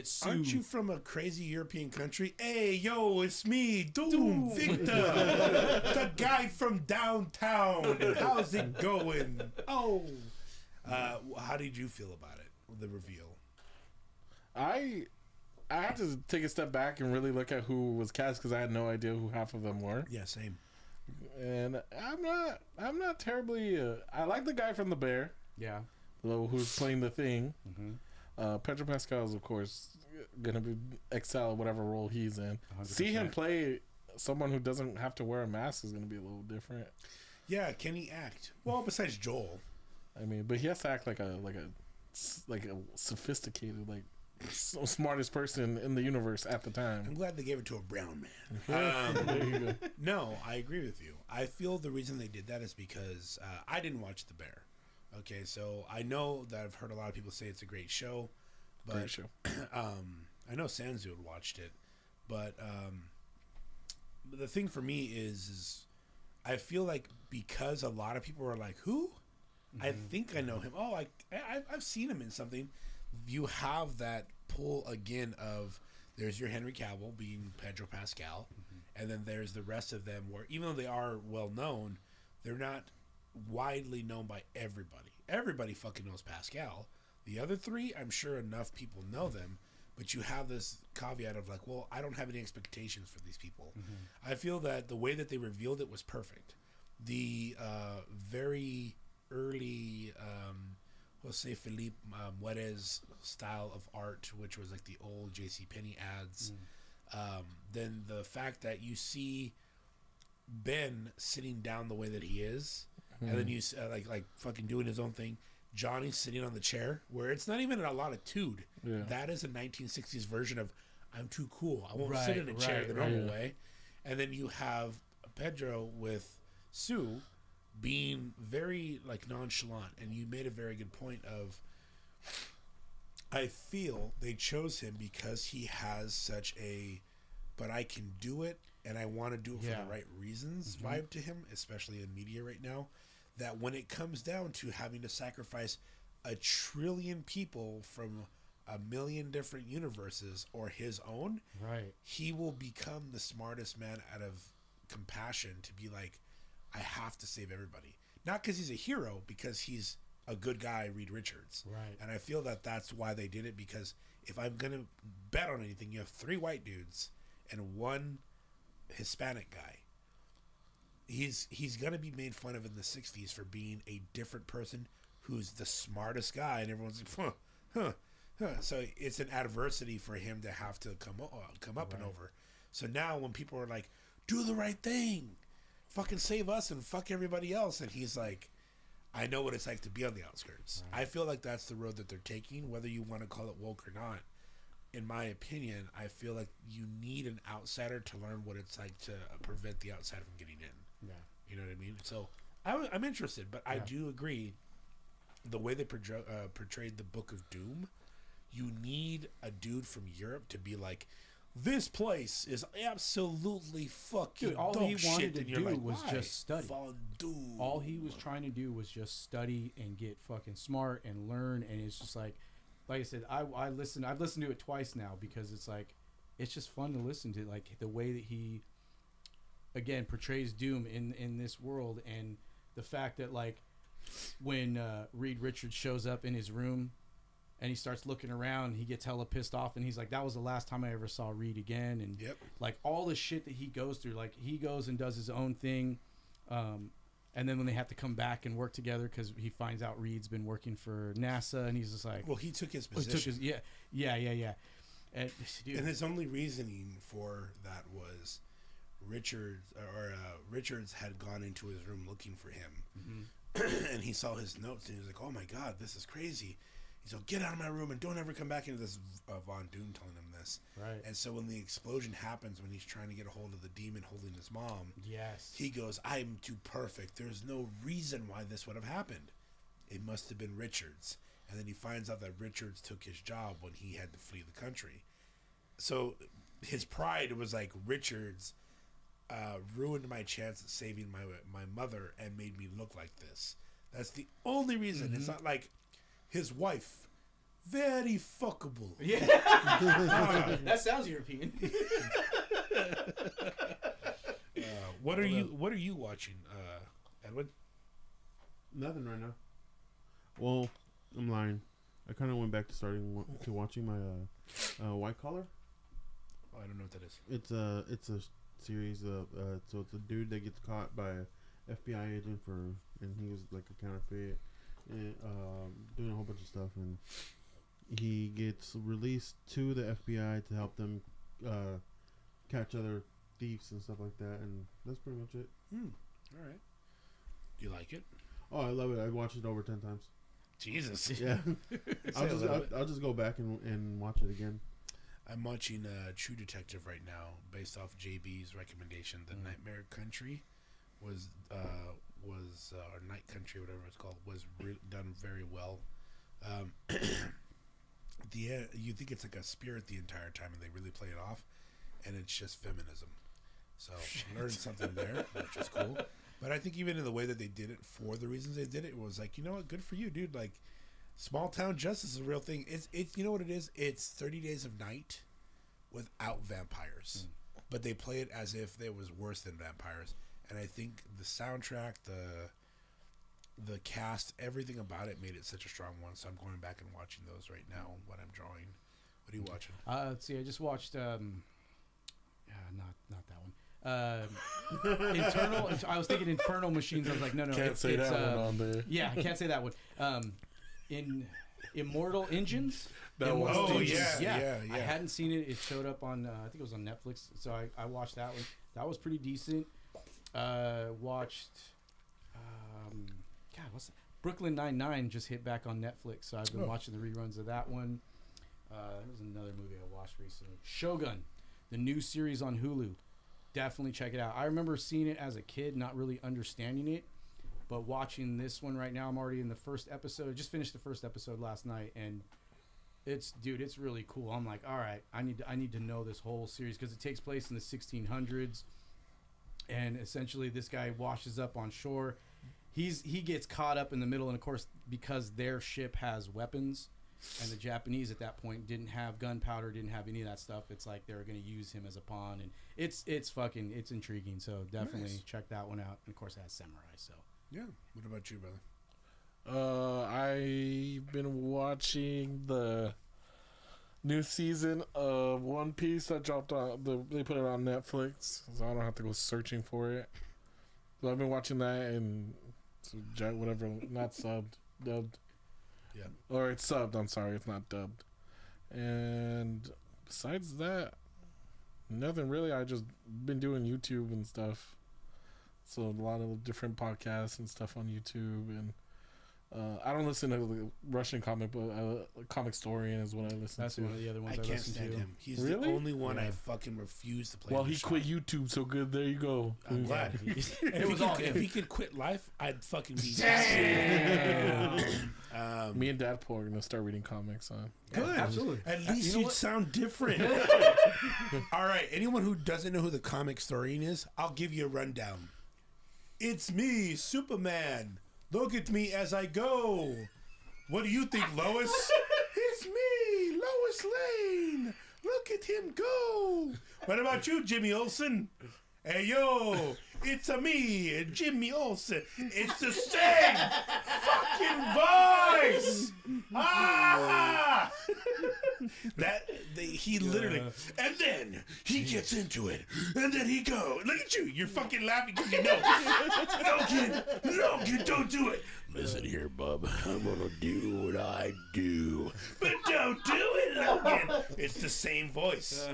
sued. Aren't you from a crazy European country? Hey, yo, it's me, Doom, Victor, the guy from downtown. How's it going? Oh, how did you feel about it? The reveal. I have to take a step back and really look at who was cast, because I had no idea who half of them were. Yeah, same. And I'm not terribly. I like the guy from The Bear, Yeah. who's playing the Thing. Mm-hmm. Pedro Pascal is, of course, gonna excel at whatever role he's in. 100%. See him play someone who doesn't have to wear a mask is gonna be a little different. Yeah, can he act? Well, besides Joel. I mean, but he has to act like a sophisticated, like smartest person in the universe at the I'm time. glad they gave it to a brown man. There you go. No, I agree with you. I feel the reason they did that is because I didn't watch The Bear. Okay, so I know that I've heard a lot of people say it's a great show, but Great show. I know Sanzu had watched it, but the thing for me is I feel like because a lot of people are like, who? I think I know him. Oh, I've seen him in something. You have that pull again of there's your Henry Cavill being Pedro Pascal, and then there's the rest of them where even though they are well known, they're not widely known by everybody. Everybody fucking knows Pascal. The other three, I'm sure enough people know them, but you have this caveat of like, well, I don't have any expectations for these people. I feel that the way that they revealed it was perfect. The very early, Jose Felipe Muerez style of art, which was like the old JCPenney ads. Then the fact that you see Ben sitting down the way that he is, and then you like fucking doing his own thing. Johnny sitting on the chair, where it's not even a lot of tude. Yeah. That is a 1960s version of I'm too cool. I won't sit in a chair the normal way. And then you have Pedro with Sue being very like nonchalant, and you made a very good point of I feel they chose him because he has such a but I can do it and I want to do it for Yeah. the right reasons vibe to him, especially in media right now, that when it comes down to having to sacrifice 1 trillion people from 1 million different universes or his own, Right. he will become the smartest man out of compassion to be like, I have to save everybody. Not because he's a hero, because he's a good guy, Reed Richards. Right. And I feel that that's why they did it, because if I'm going to bet on anything, you have 3 white dudes and 1 Hispanic guy. He's going to be made fun of in the 60s for being a different person who's the smartest guy, and everyone's like, huh. So it's an adversity for him to have to come up and over. So now when people are like, do the right thing, fucking save us and fuck everybody else, and he's like, I know what it's like to be on the outskirts. Right. I feel like that's the road that they're taking, whether you want to call it woke or not. In my opinion, I feel like you need an outsider to learn what it's like to prevent the outsider from getting in. Yeah. You know what I mean? So I'm interested, but I do agree. The way they portrayed the Book of Doom, you need a dude from Europe to be like, this place is absolutely fucking Dude, all dog he wanted shit. to And you're do like, was why? just study. Fondue. All he was trying to do was just study and get fucking smart and learn. And it's just like I said, I've listened to it twice now because it's like, it's just fun to listen to, like the way that he, again, portrays Doom in this world, and the fact that like when Reed Richards shows up in his room and he starts looking around, he gets hella pissed off, and he's like, that was the last time I ever saw Reed again. And like all the shit that he goes through, like he goes and does his own thing, and then when they have to come back and work together because he finds out Reed's been working for NASA, and he's just like, well, he took his position. Yeah. And, dude, And his only reasoning for that was Richards had gone into his room looking for him, and he saw his notes, and he was like, "Oh my God, this is crazy." He's like, "Get out of my room and don't ever come back into this." Von Doom telling him this, right? And so when the explosion happens, when he's trying to get a hold of the demon holding his mom, yes, he goes, "I'm too perfect. There's no reason why this would have happened. It must have been Richards." And then he finds out that Richards took his job when he had to flee the country. So his pride was like, Richards ruined my chance at saving my mother and made me look like this. That's the only reason. It's not like his wife, very fuckable. Yeah, that sounds European. What are you watching, Edwin? Nothing right now. Well, I'm lying. I kind of went back to watching my White Collar. Oh, I don't know what that is. It's a series of so it's a dude that gets caught by a FBI agent and he was like a counterfeit and doing a whole bunch of stuff, and he gets released to the FBI to help them catch other thieves and stuff like that, and that's pretty much it. All right. Do you like it? Oh, I love it. I watched it over 10 times. Jesus. Yeah. I'll just go back and watch it again. I'm watching True Detective right now, based off JB's recommendation. The Nightmare Country was or Night Country, whatever it's called, was done very well. You think it's like a spirit the entire time, and they really play it off, and it's just feminism. So learned something there, which is cool. But I think even in the way that they did it, for the reasons they did it, was like, you know what, good for you, dude. Like, small town justice is a real thing. It's you know what it is? It's 30 Days of Night without vampires. But they play it as if it was worse than vampires. And I think the soundtrack, the cast, everything about it made it such a strong one. So I'm going back and watching those right now when I'm drawing. What are you watching? Let's see. I just watched. Not that one. Internal. I was thinking Infernal Machines. I was like, no. Can't say that one on there. Yeah, I can't say that one. In Immortal Engines. That was. Oh yeah. I yeah. hadn't seen it. It showed up on. I think it was on Netflix. So I watched that one. That was pretty decent. Watched. God, what's that? Brooklyn Nine-Nine just hit back on Netflix. So I've been watching the reruns of that one. There was another movie I watched recently. Shogun, the new series on Hulu. Definitely check it out. I remember seeing it as a kid, not really understanding it, but watching this one right now, I'm already in the first episode. I just finished the first episode last night, and It's really cool. I'm like, all right, I need to know this whole series because it takes place in the 1600s, and essentially this guy washes up on shore. He gets caught up in the middle, and of course because their ship has weapons, and the Japanese at that point didn't have gunpowder, didn't have any of that stuff. It's like they're going to use him as a pawn, and it's intriguing. So definitely check that one out. And of course it has samurai. So Yeah. What about you, brother? I've been watching the new season of One Piece that dropped on they put it on Netflix, so I don't have to go searching for it. So I've been watching that and whatever, not subbed, dubbed. Yeah. Or it's subbed, I'm sorry, it's not dubbed. And besides that, nothing really. I just been doing YouTube and stuff. So a lot of different podcasts and stuff on YouTube, and I don't listen to the Russian comic, but Comic Historian is what I listen that's to. one of the other ones I I can't listen stand to. him. He's Really? the only one Yeah. I fucking refuse to play. Well, in the he shop. quit YouTube, so good. There you go. I'm glad. It was all If him. he could quit life, I'd fucking be. Me and Dad Paul are gonna start reading comics. Good. Absolutely. At least you sound different. All right. Anyone who doesn't know who the comic historian is, I'll give you a rundown. It's me, Superman. Look at me as I go. What do you think, Lois? It's me, Lois Lane. Look at him go. What about you, Jimmy Olsen? Hey, yo, it's a me, Jimmy Olsen. It's the same fucking voice. Ah! He literally, and then he gets into it, and then he goes. Look at you, you're fucking laughing because you know. No, kid, don't do it. Listen here, bub. I'm gonna do what I do, but don't do it, Logan. It's the same voice.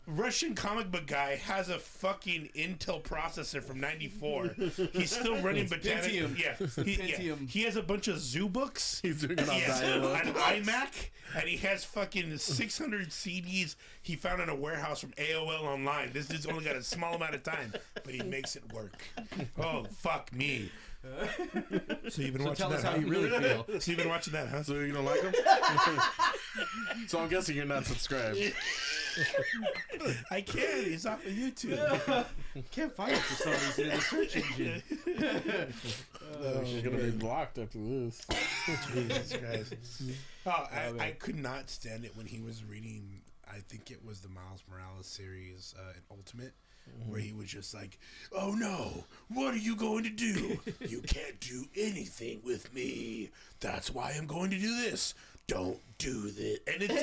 Russian comic book guy has a fucking Intel processor from '94. He's still running botanical. Pentium. Yeah, Pentium. he has a bunch of zoo books. He's doing it on He has dial-up. an iMac, and he has fucking 600 CDs he found in a warehouse from AOL Online. This dude's only got a small amount of time, but he makes it work. Oh, fuck me. So you've been watching Tell that, us how huh? you really feel. So you've been watching that, huh? So you don't like him? So I'm guessing you're not subscribed. I can't. He's off of YouTube. Can't find it for some reason in the search engine. You're gonna be blocked after this. Jesus Christ. Oh, I could not stand it when he was reading, I think it was the Miles Morales series in Ultimate, where he was just like, oh no, what are you going to do? You can't do anything with me. That's why I'm going to do this. Don't do this. And it's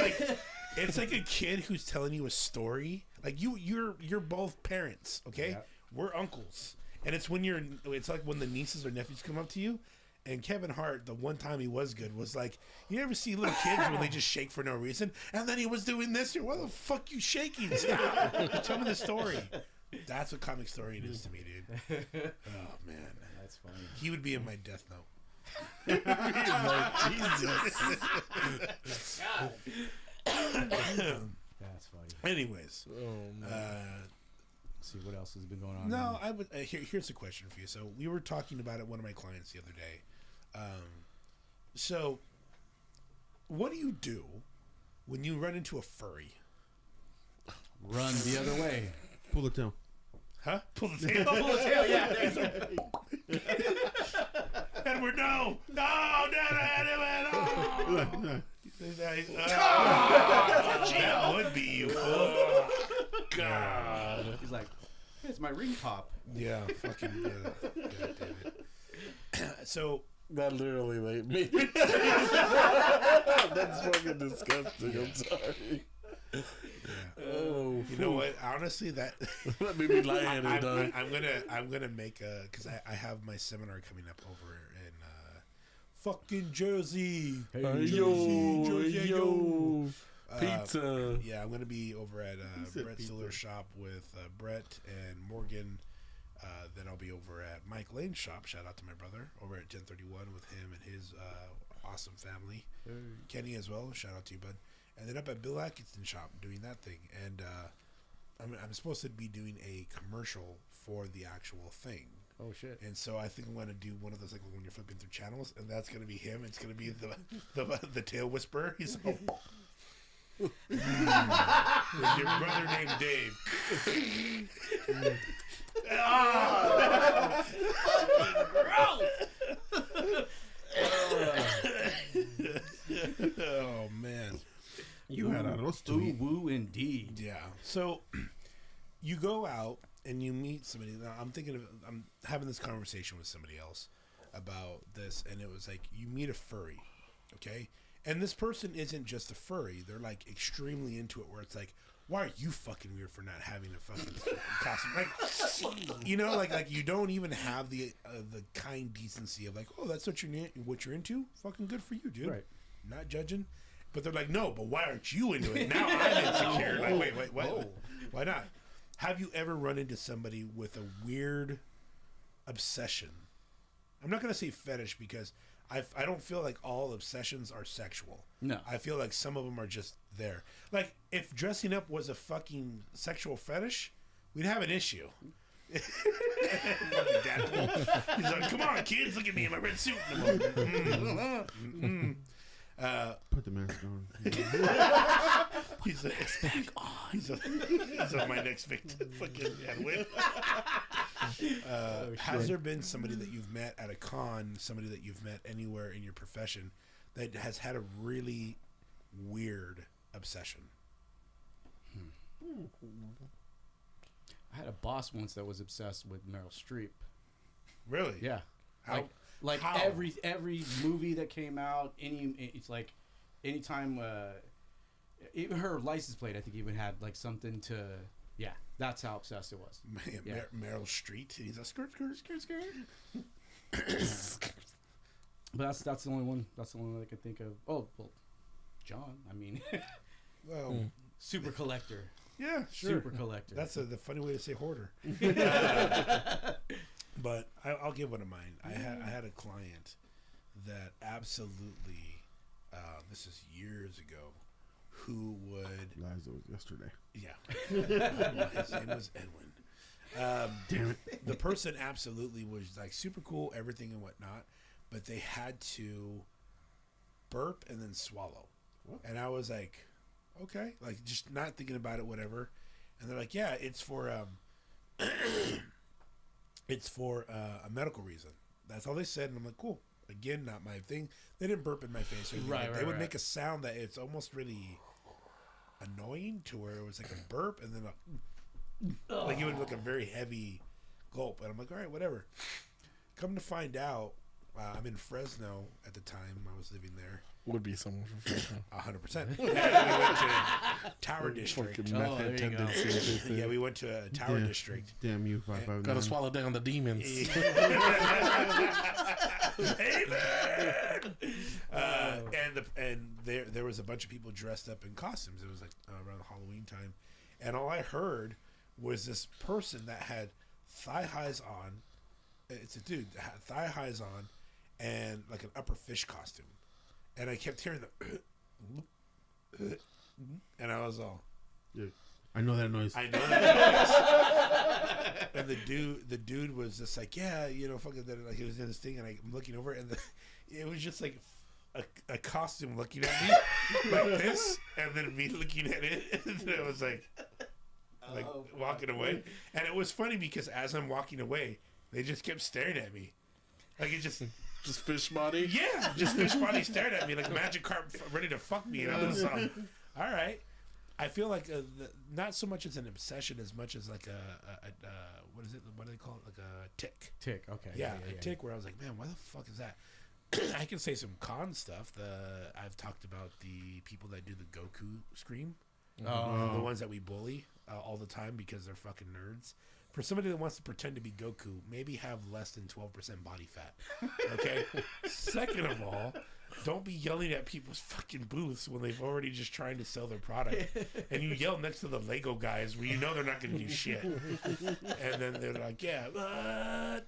like a kid who's telling you a story. Like you're both parents, okay? Yeah. We're uncles. And it's like when the nieces or nephews come up to you. And Kevin Hart, the one time he was good, was like, you ever see little kids when they just shake for no reason? And then he was doing this. Why the fuck you shaking? Stop. Just tell me the story. That's what comic story it is to me, dude. Oh, man. That's funny. He would be in my Death Note. That's funny. Anyways. Oh, Let's see what else has been going on. No, I would. Here's a question for you. So we were talking about it with one of my clients the other day. So what do you do when you run into a furry? Run the other way. Pull the tail. Huh? Pull the tail. Pull the tail, yeah. Edward, no, Edward, that would be you. Oh, God. He's like, hey, it's my ring pop. Yeah, fucking. God damn it. So. that literally made me. That's fucking disgusting. I'm sorry. Yeah. Oh, You know what? Honestly, that that made me lightheaded, dog. I'm gonna make a, because I have my seminar coming up over in fucking Jersey. Yo, pizza. Yeah, I'm gonna be over at said Brett pizza. Stiller's shop with Brett and Morgan. Then I'll be over at Mike Lane's shop. Shout out to my brother over at 1031 with him and his awesome family. Kenny as well. Shout out to you, bud. And then up at Bill Atkinson's shop doing that thing. And I'm supposed to be doing a commercial for the actual thing. Oh shit. And so I think I'm going to do one of those, like when you're flipping through channels, and that's going to be him. It's going to be the tail whisperer. He's like, "Is your brother named Dave?" Oh man. You had a those Ooh, tweet. woo, indeed. Yeah. So you go out and you meet somebody. Now, I'm having this conversation with somebody else about this, and it was like you meet a furry, okay? And this person isn't just a furry; they're like extremely into it. Where it's like, why are you fucking weird for not having a fucking costume? Like, you know, like you don't even have the kind decency of like, oh, that's what you're into. Fucking good for you, dude. Right. Not judging. But they're like, no, but why aren't you into it? Now I'm insecure. Like, wait, what? Why not? Have you ever run into somebody with a weird obsession? I'm not going to say fetish because I don't feel like all obsessions are sexual. No. I feel like some of them are just there. Like, if dressing up was a fucking sexual fetish, we'd have an issue. Fucking dad. He's like, come on, kids, look at me in my red suit. And I'm like, Put the mask on. He's like, it's back on. He's on my next victim. Fucking win. Has there been somebody that you've met at a con, somebody that you've met anywhere in your profession that has had a really weird obsession? I had a boss once that was obsessed with Meryl Streep. Really? Yeah. How? Like How? every movie that came out, it's like anytime even her license plate, I think even had like something to. Yeah, that's how obsessed it was. Man, Yeah. Meryl Streep. He's a skirt. But that's the only one. That's the only one I can think of. Oh well, John. I mean, Well, super collector. yeah, sure. Super collector. That's the funny way to say hoarder. But I'll give one of mine. I had a client that absolutely, this is years ago, who would, Liza was yesterday. yeah, his name was Edwin. Damn it. The person absolutely was like super cool, everything and whatnot, but they had to burp and then swallow. What? And I was like, okay, like just not thinking about it, whatever. And they're like, yeah, it's for it's for a medical reason. That's all they said, and I'm like, cool. Again, not my thing. They didn't burp in my face. Or anything. Right, Like, right, they would right. make a sound that it's almost really annoying to where it was like a burp and then like it would look a very heavy gulp. And I'm like, all right, whatever. Come to find out, I'm in Fresno at the time. I was living there. Would be someone from Fresno. 100%. We went to Tower District. Fucking Oh, meth there you go. tendencies. Yeah, we went to a Tower District. Damn you, 559. Gotta swallow down the demons. Amen. And there was a bunch of people dressed up in costumes. It was like around Halloween time, and all I heard was this person that had thigh highs on. It's a dude that had thigh highs on, and like an upper fish costume. And I kept hearing the, and I was all, Yeah. I know that noise. I know that. And the dude was just like, yeah, you know, fucking that. Like he was in this thing, and I'm looking over, and it was just like a costume looking at me like this, and then me looking at it, and it was like walking away. And it was funny because as I'm walking away, they just kept staring at me, like it just. Just fish body. Yeah, just fish body stared at me like Magikarp ready to fuck me, and I was all right. I feel like not so much as an obsession as much as like a what is it? What do they call it? Like a tick. Tick. Okay. Yeah, a tick. Where I was like, man, why the fuck is that? I can say some con stuff. I've talked about the people that do the Goku scream, the ones that we bully all the time because they're fucking nerds. For somebody that wants to pretend to be Goku, maybe have less than 12% body fat. Okay? Second of all, don't be yelling at people's fucking booths when they've already just trying to sell their product. And you yell next to the Lego guys where you know they're not going to do shit. And then they're like, yeah, what?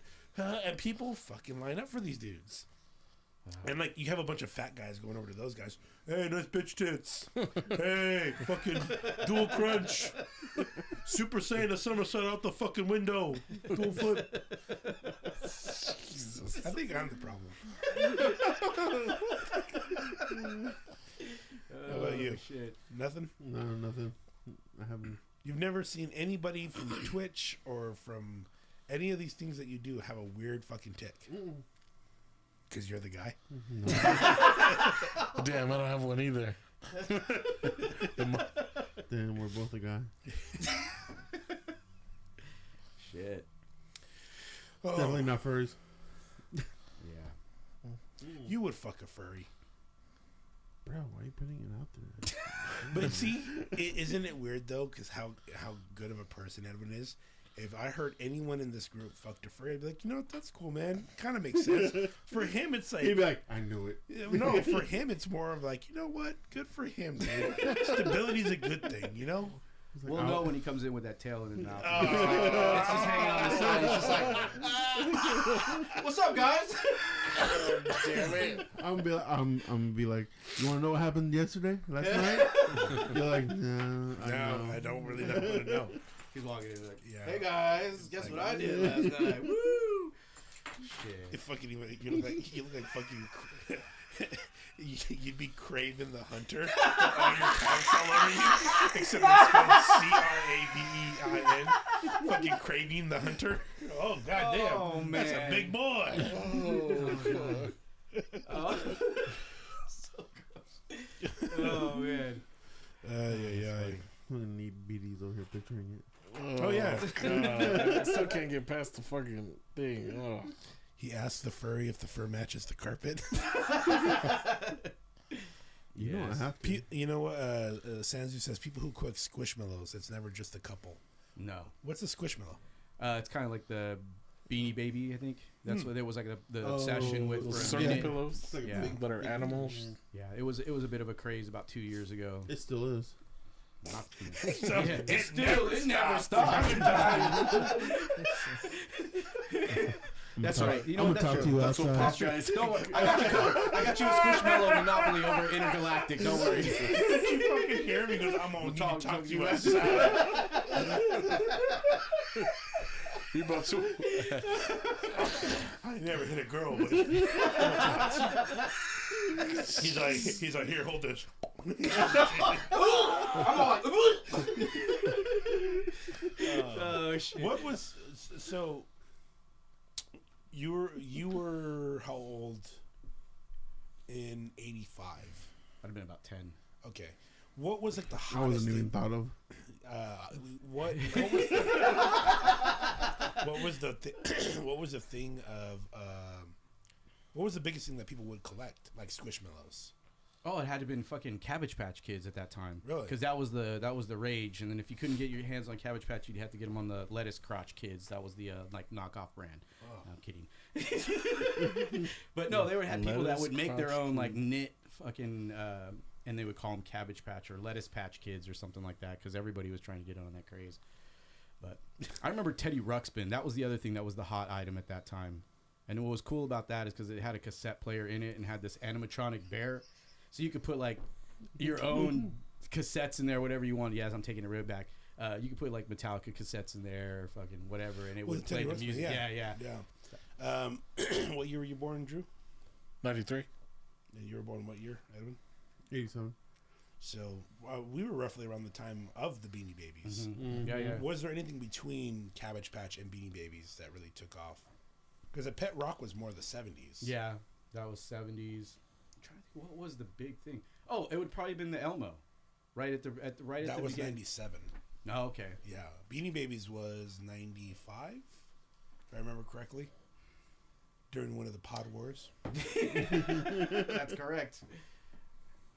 And people fucking line up for these dudes. And like you have a bunch of fat guys going over to those guys. Hey, nice bitch tits. Hey, fucking dual crunch. Super Saiyan a somersault out the fucking window. Dual flip. I think I'm the problem. How about you? Shit. Nothing? No, nothing. I haven't. You've never seen anybody from Twitch or from any of these things that you do have a weird fucking tick? Because you're the guy? No. Damn, I don't have one either. Damn, we're both a guy. Shit. Oh, Definitely not furries. Yeah. you would fuck a furry. Bro, why are you putting it out there? But see, isn't it weird though? Because how good of a person Edwin is. If I heard anyone in this group fucked a furry, I'd be like, you know what? That's cool, man. Kind of makes sense. For him, it's like, He'd be like, I knew it. no. For him, it's more of like, you know what? Good for him, dude. Stability's a good thing, you know. He's like, We'll "I'll-" know when he comes in with that tail in his mouth. It's just hanging on the side. It's just like, what's up, guys? Damn it. I'm gonna be like, you want to know what happened yesterday, last night? You're like, no, No, I don't really want to know. He's walking in like, Yeah. hey guys, guess what I did last night? Woo! Shit. It fucking you look like fucking. You'd be Craven the Hunter. All your pants all over you, except it's spelled Cravein. Fucking Craven the Hunter. Oh goddamn! Oh, That's a man. big boy. Oh, so gross. Oh man. Yeah. I'm gonna need BDs over here picturing it. Oh, yeah. God. I still can't get past the fucking thing. Oh. He asked the furry if the fur matches the carpet. You know I have to. You know what? Sanzu says people who cook squishmallows. It's never just a couple. No. What's a squishmallow? It's kind of like the Beanie Baby, I think. That's what it was like the Oh, obsession with those for a Circle minute. pillows It's like a Yeah. big- that are animals. Yeah, it was a bit of a craze about 2 years ago. It still is. Not So yeah, it never stopped. That's right. You know I'm what? gonna talk to you That's what outside. pop guys. Don't worry. I got you covered. I got you a Squishmallow Monopoly over Intergalactic. Don't worry. you fucking hear me because I'm gonna talk to you outside. You about to? I never hit a girl, but he's like, here, hold this. I'm all like, oh shit. What was so? You were how old in '85? I'd have been about 10. Okay, what was like the I hottest wasn't even thing? thought of. What was the what was the thing of what was the biggest thing that people would collect, like Squishmallows? Oh, it had to have been fucking Cabbage Patch Kids at that time. Really? Because that was the rage. And then if you couldn't get your hands on Cabbage Patch, you'd have to get them on the Lettuce Crotch Kids. That was the like knockoff brand. Oh. No, I'm kidding. But no, they would have people that Lettuce would make their Crotch own like knit fucking, and they would call them Cabbage Patch or Lettuce Patch Kids or something like that because everybody was trying to get on that craze. But I remember Teddy Ruxpin. That was the other thing that was the hot item at that time. And what was cool about that is because it had a cassette player in it and had this animatronic bear. So you could put like your own cassettes in there, whatever you want. Yes, I'm taking it right back. You could put like Metallica cassettes in there, or fucking whatever, and it would play the music. Yeah. What year were you born, Drew? 93. And you were born what year, Edwin? 87. So we were roughly around the time of the Beanie Babies. Mm-hmm. Yeah. Was there anything between Cabbage Patch and Beanie Babies that really took off? Because a Pet Rock was more the 70s. Yeah, that was 70s. I'm trying to think, what was the big thing? Oh, it would probably have been the Elmo, right at the That the was beginning. 97. No, okay. Yeah. Beanie Babies was 95, if I remember correctly. During one of the Pod Wars. That's correct.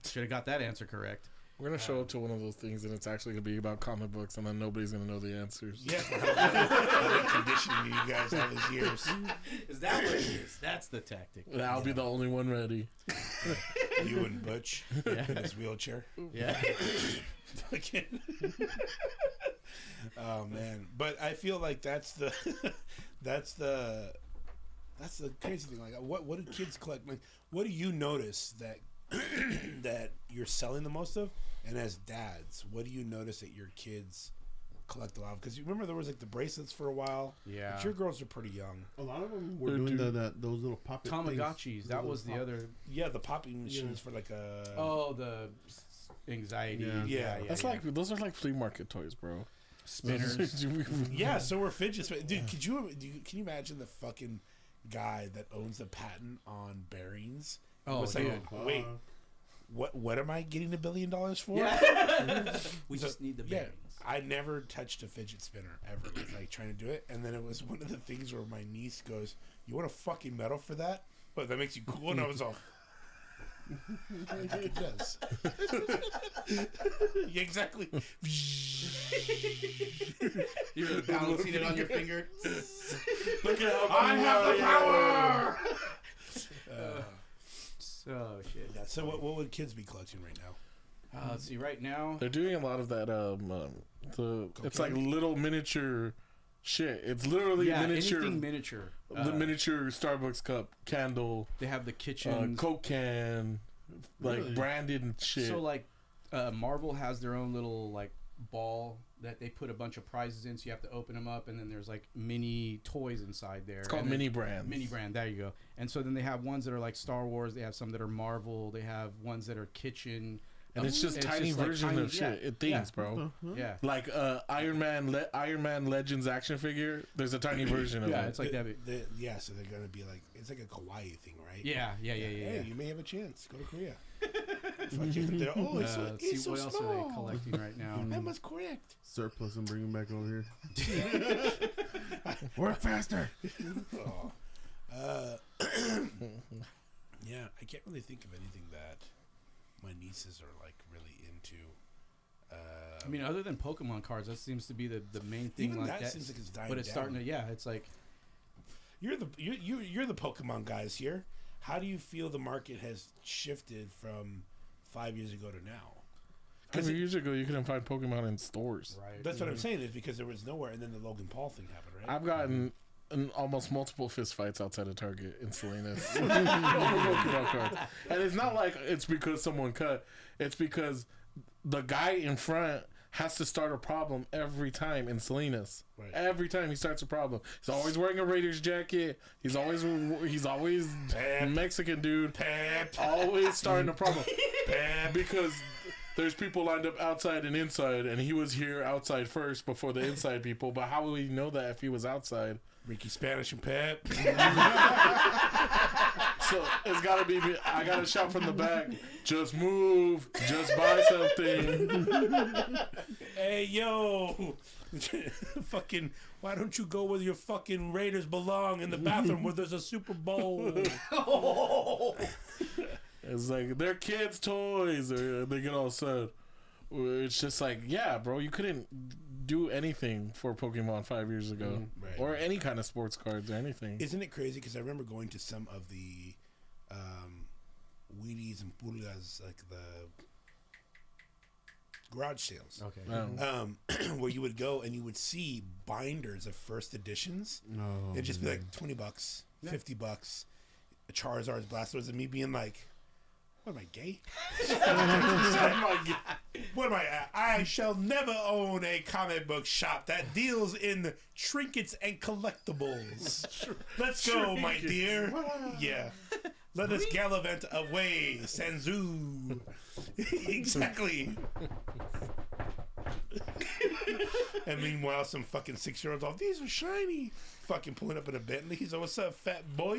Should have got that answer correct. We're gonna show up to one of those things, and it's actually gonna be about comic books, and then nobody's gonna know the answers. Yeah. I've been conditioning you guys all these years. Is that what it is? That's the tactic. I'll be the only one ready. You and Butch Yeah. in his wheelchair. Yeah. Oh man, but I feel like that's the crazy thing. Like, what do kids collect? Like, what do you notice that that you're selling the most of? And as dads, what do you notice that your kids collect a lot because you remember there was like the bracelets for a while. Yeah. But your girls are pretty young. A lot of them were doing those little poppet Tamagotchis. things. That was the other. Yeah, the popping machines for like a. Oh, the anxiety. Yeah. That's like those are like flea market toys, bro. Spinners. Yeah, so we're fidget spinners. Dude, can you imagine the fucking guy that owns the patent on bearings? Oh, was dude. like, wait, what am I getting $1 billion for? Yeah. We just need the bearings. I never touched a fidget spinner ever. Like trying to do it, and then it was one of the things where my niece goes, "You want a fucking medal for that? But that makes you cool." And I was all, "I think it does." Yeah, exactly. You're balancing it on your finger. Look at how I have the power. Oh shit. Yeah. So what would kids be collecting right now? Let's see. Right now, they're doing a lot of that. It's like little miniature shit. It's literally miniature. anything miniature. The miniature Starbucks cup, candle, They have the kitchen. Coke can, like Really? branded and shit. So like, Marvel has their own little like ball that they put a bunch of prizes in. So you have to open them up, and then there's like mini toys inside there. It's called And then- Mini Brands. Mini brand. There you go. And so then they have ones that are like Star Wars. They have some that are Marvel. They have ones that are kitchen. And it's just It's tiny just like version tiny- of shit. yeah. It things, Yeah. bro. Yeah. Like Iron Man Legends action figure. There's a tiny version of Yeah, it. it's like that. Yeah, so they're gonna be like it's like a kawaii thing, right? Yeah. Hey, you may have a chance. Go to Korea. Fucking, oh, it's so, Let's it's see, what so else are small. they collecting right now? That was correct. Surplus and bring them back over here. Work faster. Oh. Yeah, I can't really think of anything that my nieces are like really into. I mean, other than Pokemon cards, that seems to be the main thing. Even like that seems like it's dying but it's down. starting to. Yeah, it's like You're the Pokemon guys here. How do you feel the market has shifted from 5 years ago to now? A few years ago, you couldn't find Pokemon in stores. right. That's what I'm saying is because there was nowhere, and then the Logan Paul thing happened, right? I've gotten almost multiple fist fights outside of Target in Salinas over Pokemon cards. And it's not like it's because someone cut. It's because the guy in front has to start a problem every time in Salinas. Right. Every time he starts a problem, he's always wearing a Raiders jacket. He's always Pep. Mexican dude. Pep. Always starting a problem Pep. because there's people lined up outside and inside, and he was here outside first before the inside people. But how would we know that if he was outside? Ricky Spanish and Pep. So it's gotta be me. I gotta shout from the back. Just move. Just buy something. Hey, yo. Fucking, why don't you go where your fucking Raiders belong in the bathroom where there's a Super Bowl? It's like they're kids' toys, or they get all sad. It's just like, yeah, bro, you couldn't do anything for Pokemon 5 years ago, Right. or any kind of sports cards or anything. Isn't it crazy? Because I remember going to some of the Wheaties and Pulgas, like the garage sales, Okay. where you would go and you would see binders of first editions. No. It'd just be like $20, $50, Charizard's, Blastoise, and me being like, what am I, gay? What am I? I shall never own a comic book shop that deals in trinkets and collectibles. Let's go, my dear. Yeah. Let us gallivant away, Sanzu. Exactly. And meanwhile, some fucking 6-year-olds off, these are shiny. Fucking pulling up in a Bentley. He's like, what's up, fat boy?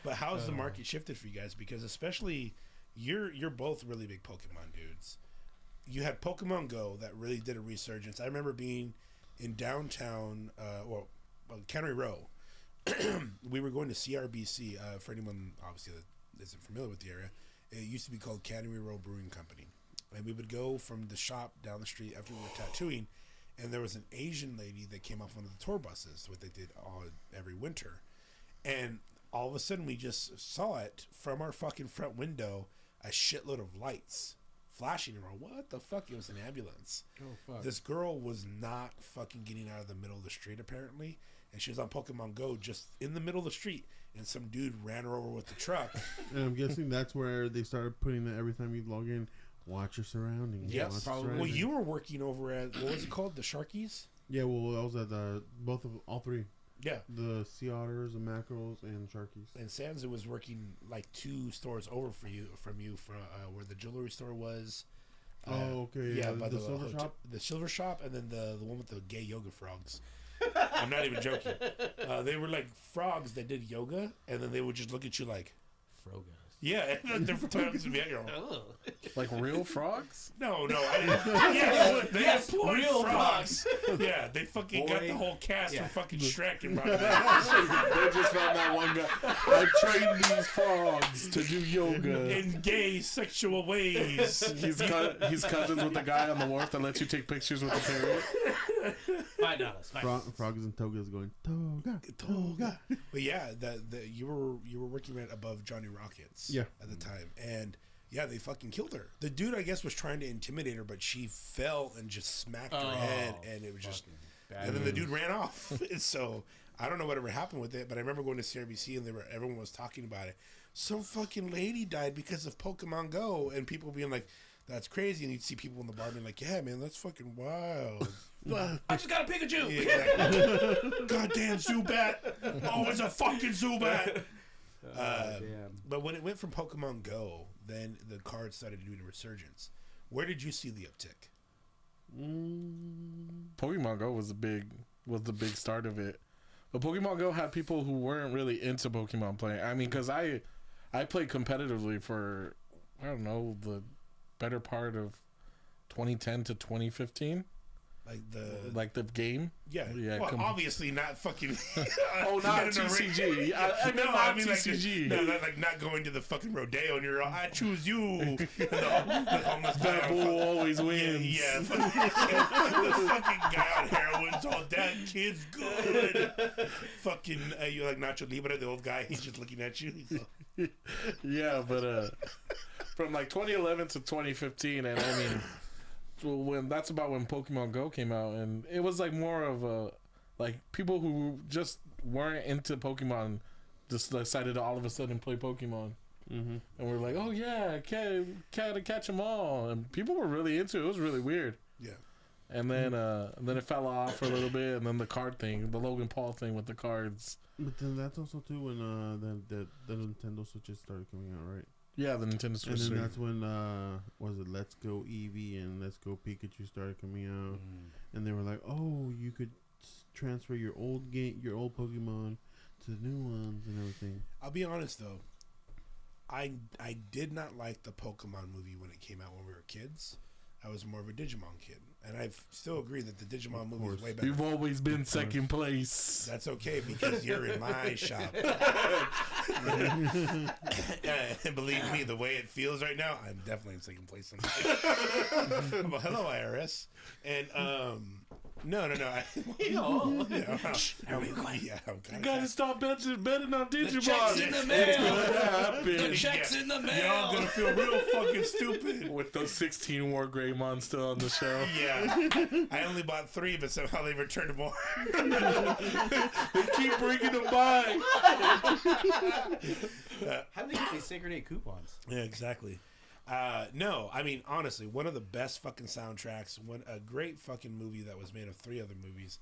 But how's the market shifted for you guys? Because especially, you're both really big Pokemon dudes. You had Pokemon Go that really did a resurgence. I remember being in downtown, Cannery Row. We were going to CRBC. For anyone obviously that isn't familiar with the area, it used to be called Cannery Row Brewing Company, and we would go from the shop down the street after we were tattooing, and there was an Asian lady that came off one of the tour buses, what they did every winter, and all of a sudden we just saw it from our fucking front window, a shitload of lights flashing around. What the fuck? It was an ambulance. Oh fuck. This girl was not fucking getting out of the middle of the street apparently, and she was on Pokemon Go just in the middle of the street, and some dude ran her over with the truck. And I'm guessing that's where they started putting it every time you log in. watch your surroundings. Yes. Watch your Probably. Well, surroundings. you were working over at what was it called? The Sharkies. Yeah, well, I was at all three. Yeah. The sea otters, the mackerels, and sharkies. And Sansa was working like 2 stores over from you where the jewelry store was. Okay. Yeah, Yeah, by the silver shop. The silver shop, and then the one with the gay yoga frogs. I'm not even joking. They were like frogs that did yoga, and then they would just look at you like, Frogas. yeah, and the frogs would be, you know, Like real frogs? no, yes, they yes, employed real frogs. Yeah, they fucking got Boy. the whole cast Yeah. from fucking Shrek and brought them in. They just found that one guy. I trained these frogs to do yoga. in gay sexual ways. He's cousins with the guy on the wharf that lets you take pictures with the parrot. $5. Frogs and togas going toga. Toga. But yeah, you were working right above Johnny Rockets. Yeah. At the time, and yeah, they fucking killed her. The dude, I guess, was trying to intimidate her, but she fell and just smacked her head, and it was just. And then the dude ran off. And so I don't know whatever happened with it, but I remember going to CRBC and everyone was talking about it. Some fucking lady died because of Pokemon Go, and people being like, "That's crazy," and you'd see people in the bar being like, "Yeah, man, that's fucking wild." I just got a Pikachu. Yeah, exactly. Goddamn Zubat! Always a fucking Zubat. Damn. But when it went from Pokemon Go, then the cards started doing a resurgence. Where did you see the uptick? Pokemon Go was the big start of it. But Pokemon Go had people who weren't really into Pokemon playing. I mean, because I played competitively for, I don't know, the better part of 2010 to 2015. Like the game. Yeah. Yeah, Well, obviously not fucking. Oh, not TCG. I mean, not TCG. Not going to the fucking rodeo and you're all, I choose you. the homeless guy. That bull always wins. Yeah. The fucking guy on heroin's all, that kid's good. Fucking, you're like Nacho Libre, the old guy. He's just looking at you. He's all, Yeah, but from like 2011 to 2015, and I mean. When that's about when Pokemon Go came out, and it was like more of a like people who just weren't into Pokemon just decided to all of a sudden play Pokemon, and we're like, oh yeah, catch them all, and people were really into it. It was really weird. yeah. And then it fell off for a little bit, and then the card thing, the Logan Paul thing with the cards. But then that's also too when the Nintendo Switches started coming out, right? Yeah, the Nintendo Switch. And then that's when was it Let's Go Eevee and Let's Go Pikachu started coming out, and they were like, oh, you could transfer your old Pokemon to the new ones and everything. I'll be honest though, I did not like the Pokemon movie when it came out when we were kids. I was more of a Digimon kid, and I still agree that the Digimon movie is way better. You've always been second place. That's okay because you're in my shop. And believe me, the way it feels right now, I'm definitely in second place in life. Well, hello, IRS. And no. You gotta stop betting on Digimon. The check's in the mail. It's gonna happen. The check's in the mail. Y'all gonna feel real fucking stupid. With those 16 War Greymon still on the shelf. Yeah, I only bought 3, but somehow they returned more. They keep bringing them by. How do they get these Sacred 8 coupons? Yeah, exactly. No, I mean, honestly, one of the best fucking soundtracks, a great fucking movie that was made of 3 other movies.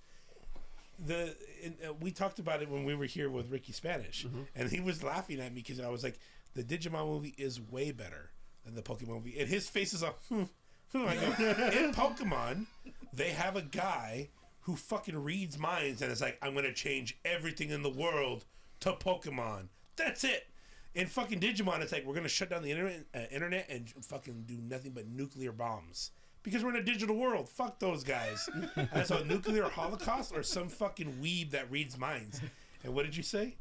We talked about it when we were here with Ricky Spanish, and he was laughing at me because I was like, the Digimon movie is way better than the Pokemon movie. And his face is like, I go, in Pokemon, they have a guy who fucking reads minds and is like, I'm going to change everything in the world to Pokemon. That's it. In fucking Digimon, it's like, we're going to shut down the internet and fucking do nothing but nuclear bombs. Because we're in a digital world. Fuck those guys. And so nuclear holocaust or some fucking weeb that reads minds. And what did you say?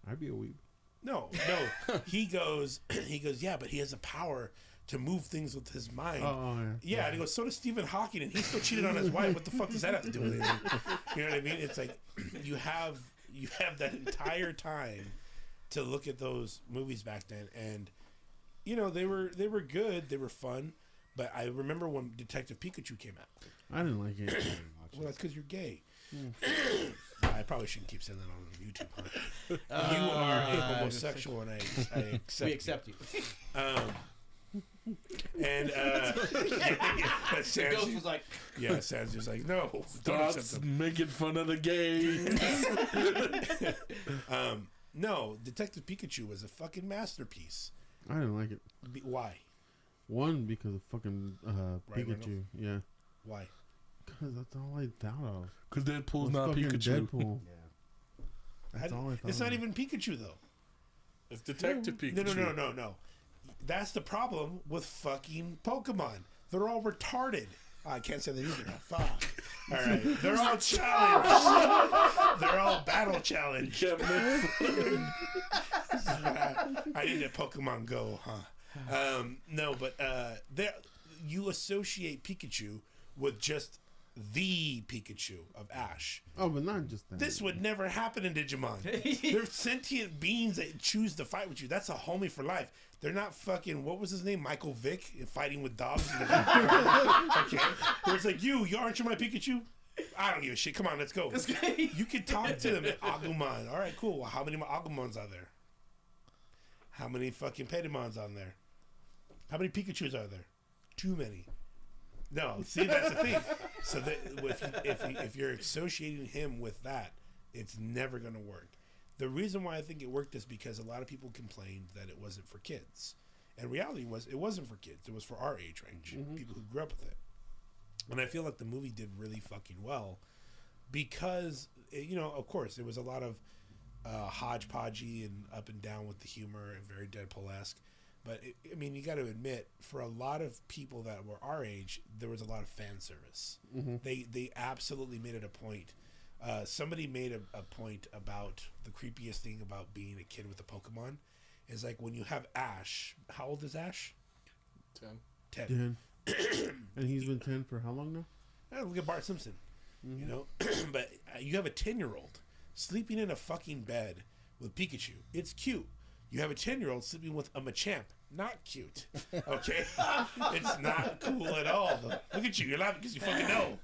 I'd be a weeb. No. He goes, yeah, but he has the power to move things with his mind. Oh, yeah. Yeah, and he goes, so does Stephen Hawking, and he still cheated on his wife. What the fuck does that have to do with it? You know what I mean? It's like you have that entire time to look at those movies back then, and you know they were good, they were fun. But I remember when Detective Pikachu came out. I didn't like it. Well, that's because you're gay. I probably shouldn't keep saying that on YouTube. Huh? You are a homosexual, and I accept. We accept you. And that's The ghost Sans. was like, Yeah, Sans just like, no, don't accept Thoughts them. making fun of the gays. No, Detective Pikachu was a fucking masterpiece. I didn't like it. Why? One, because of fucking Ryan Pikachu. Yeah. Why? Because that's all I thought of. Because Deadpool's Was not fucking Pikachu. Deadpool. yeah. That's all I thought It's not of. even Pikachu though. It's Detective No, Pikachu. no. That's the problem with fucking Pokemon. They're all retarded. Oh, I can't say that either. Fuck. All right. They're all challenged. They're all battle challenged. I need a Pokemon Go, huh? No, but you associate Pikachu with just the Pikachu of Ash. Oh, but not just that. This would never happen in Digimon. They're sentient beings that choose to fight with you. That's a homie for life. They're not fucking, what was his name? Michael Vick fighting with dogs in the backyard. Okay. Where it's like, aren't you my Pikachu? I don't give a shit. Come on, let's go. You can talk to them at Agumon. All right, cool. Well, how many Agumons are there? How many fucking Pedimons on there? How many Pikachus are there? Too many. No, see, that's the thing. So that if you're associating him with that, it's never going to work. The reason why I think it worked is because a lot of people complained that it wasn't for kids. And reality was, it wasn't for kids. It was for our age range, people who grew up with it. And I feel like the movie did really fucking well because, of course, there was a lot of hodgepodgey and up and down with the humor and very Deadpool-esque. But, you got to admit, for a lot of people that were our age, there was a lot of fan service. Mm-hmm. They absolutely made it a point. Somebody made a point about the creepiest thing about being a kid with a Pokemon is like when you have Ash. How old is Ash? 10. 10. And he's been 10 for how long now? Look at Bart Simpson. But you have a 10-year-old sleeping in a fucking bed with Pikachu. It's cute. You have a 10-year-old sleeping with a Machamp. Not cute. Okay? It's not cool at all. Look at you. You're laughing because you fucking know.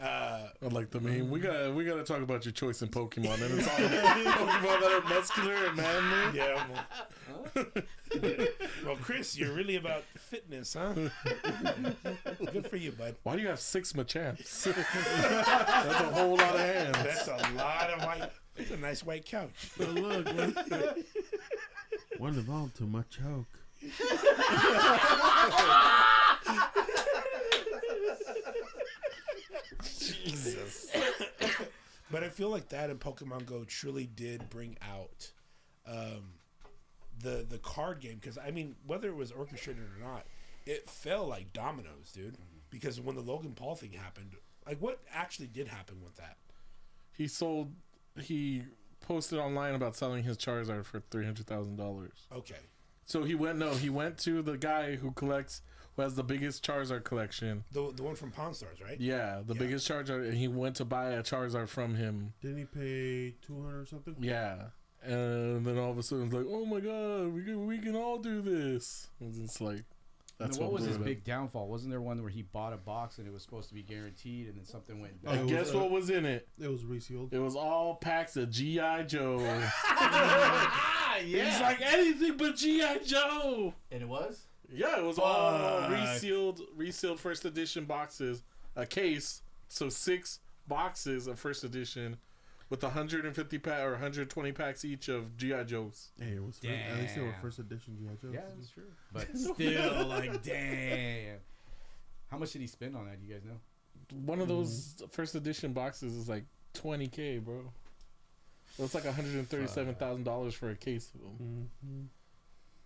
I like the meme. We gotta talk about your choice in Pokemon, and it's all Pokemon that are muscular and manly. Yeah. Well, Chris, you're really about fitness, huh? Good for you, bud. Why do you have 6 Machamps? That's a whole lot of hands. That's a lot of white. That's a nice white couch. Oh, look. One evolved to my choke. Jesus. But I feel like that in Pokemon Go truly did bring out the card game because whether it was orchestrated or not, it fell like dominoes, dude. Because when the Logan Paul thing happened, like what actually did happen with that? He posted online about selling his Charizard for $300,000. Okay. So he went to the guy who has the biggest Charizard collection. The one from Pawn Stars, right? Yeah, the biggest Charizard, and he went to buy a Charizard from him. Didn't he pay 200 or something? Yeah, and then all of a sudden it's like, oh my god, we can all do this. And it's like, that's what was blew his it up. big downfall? Wasn't there one where he bought a box and it was supposed to be guaranteed, and then something went Oh, bad? And guess what was in it? It was resealed. It was all packs of G.I. Joe. Yeah. It's like anything but G.I. Joe. And it was? Yeah, it was all resealed first edition boxes, a case, so 6 boxes of first edition with 150 pack or 120 packs each of G.I. Joes. Hey, it was at least they were first edition G.I. Joe. Yeah, that's true. But still, like, damn. How much did he spend on that? Do you guys know? One of those first edition boxes is like $20,000, bro. It's like $137,000 for a case of them. Mm-hmm.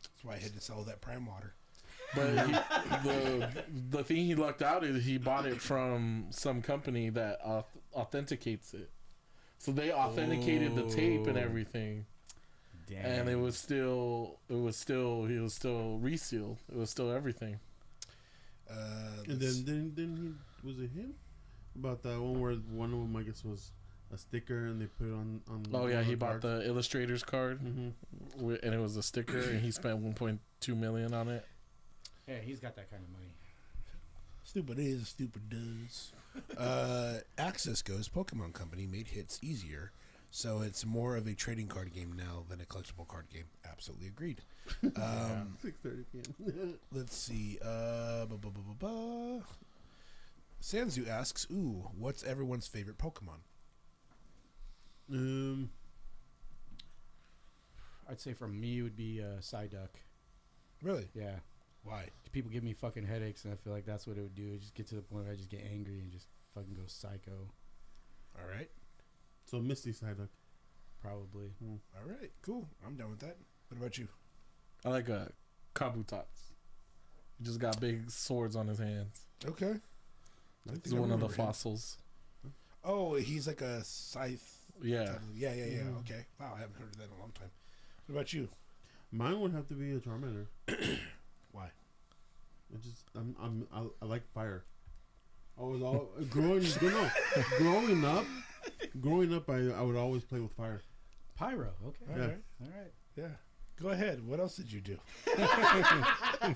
That's why I had to sell that Prime Water. But the thing he lucked out is he bought it from some company that authenticates it. So they authenticated the tape and everything. Damn. And it was still resealed. It was still everything. And then he was it him about that one where one of them I guess was a sticker and they put it on. Oh yeah, one he of the bought cards. the illustrator's card, Mm-hmm. and it was a sticker, and he spent $1.2 million on it. Yeah, he's got that kind of money. Stupid is, stupid does. Access goes, Pokemon Company made hits easier So it's more of a trading card game now than a collectible card game. Absolutely agreed. 6:30 p.m. Let's see. Sanzu asks, "Ooh, what's everyone's favorite Pokemon?" I'd say for me it would be Psyduck. Really? Yeah. Why? People give me fucking headaches, and I feel like that's what it would do. It just get to the point where I just get angry and just fucking go psycho. All right. So Misty Psyduck. Probably. All right. Cool. I'm done with that. What about you? I like Kabutops. He just got big swords on his hands. Okay. He's one of the fossils. Oh, he's like a scythe. Yeah. Yeah. Okay. Wow, I haven't heard of that in a long time. What about you? Mine would have to be a Charmander. Why? I like fire. I was all growing up. I would always play with fire. Pyro. Okay. All Yeah. All right. Yeah. Go ahead. What else did you do? I'm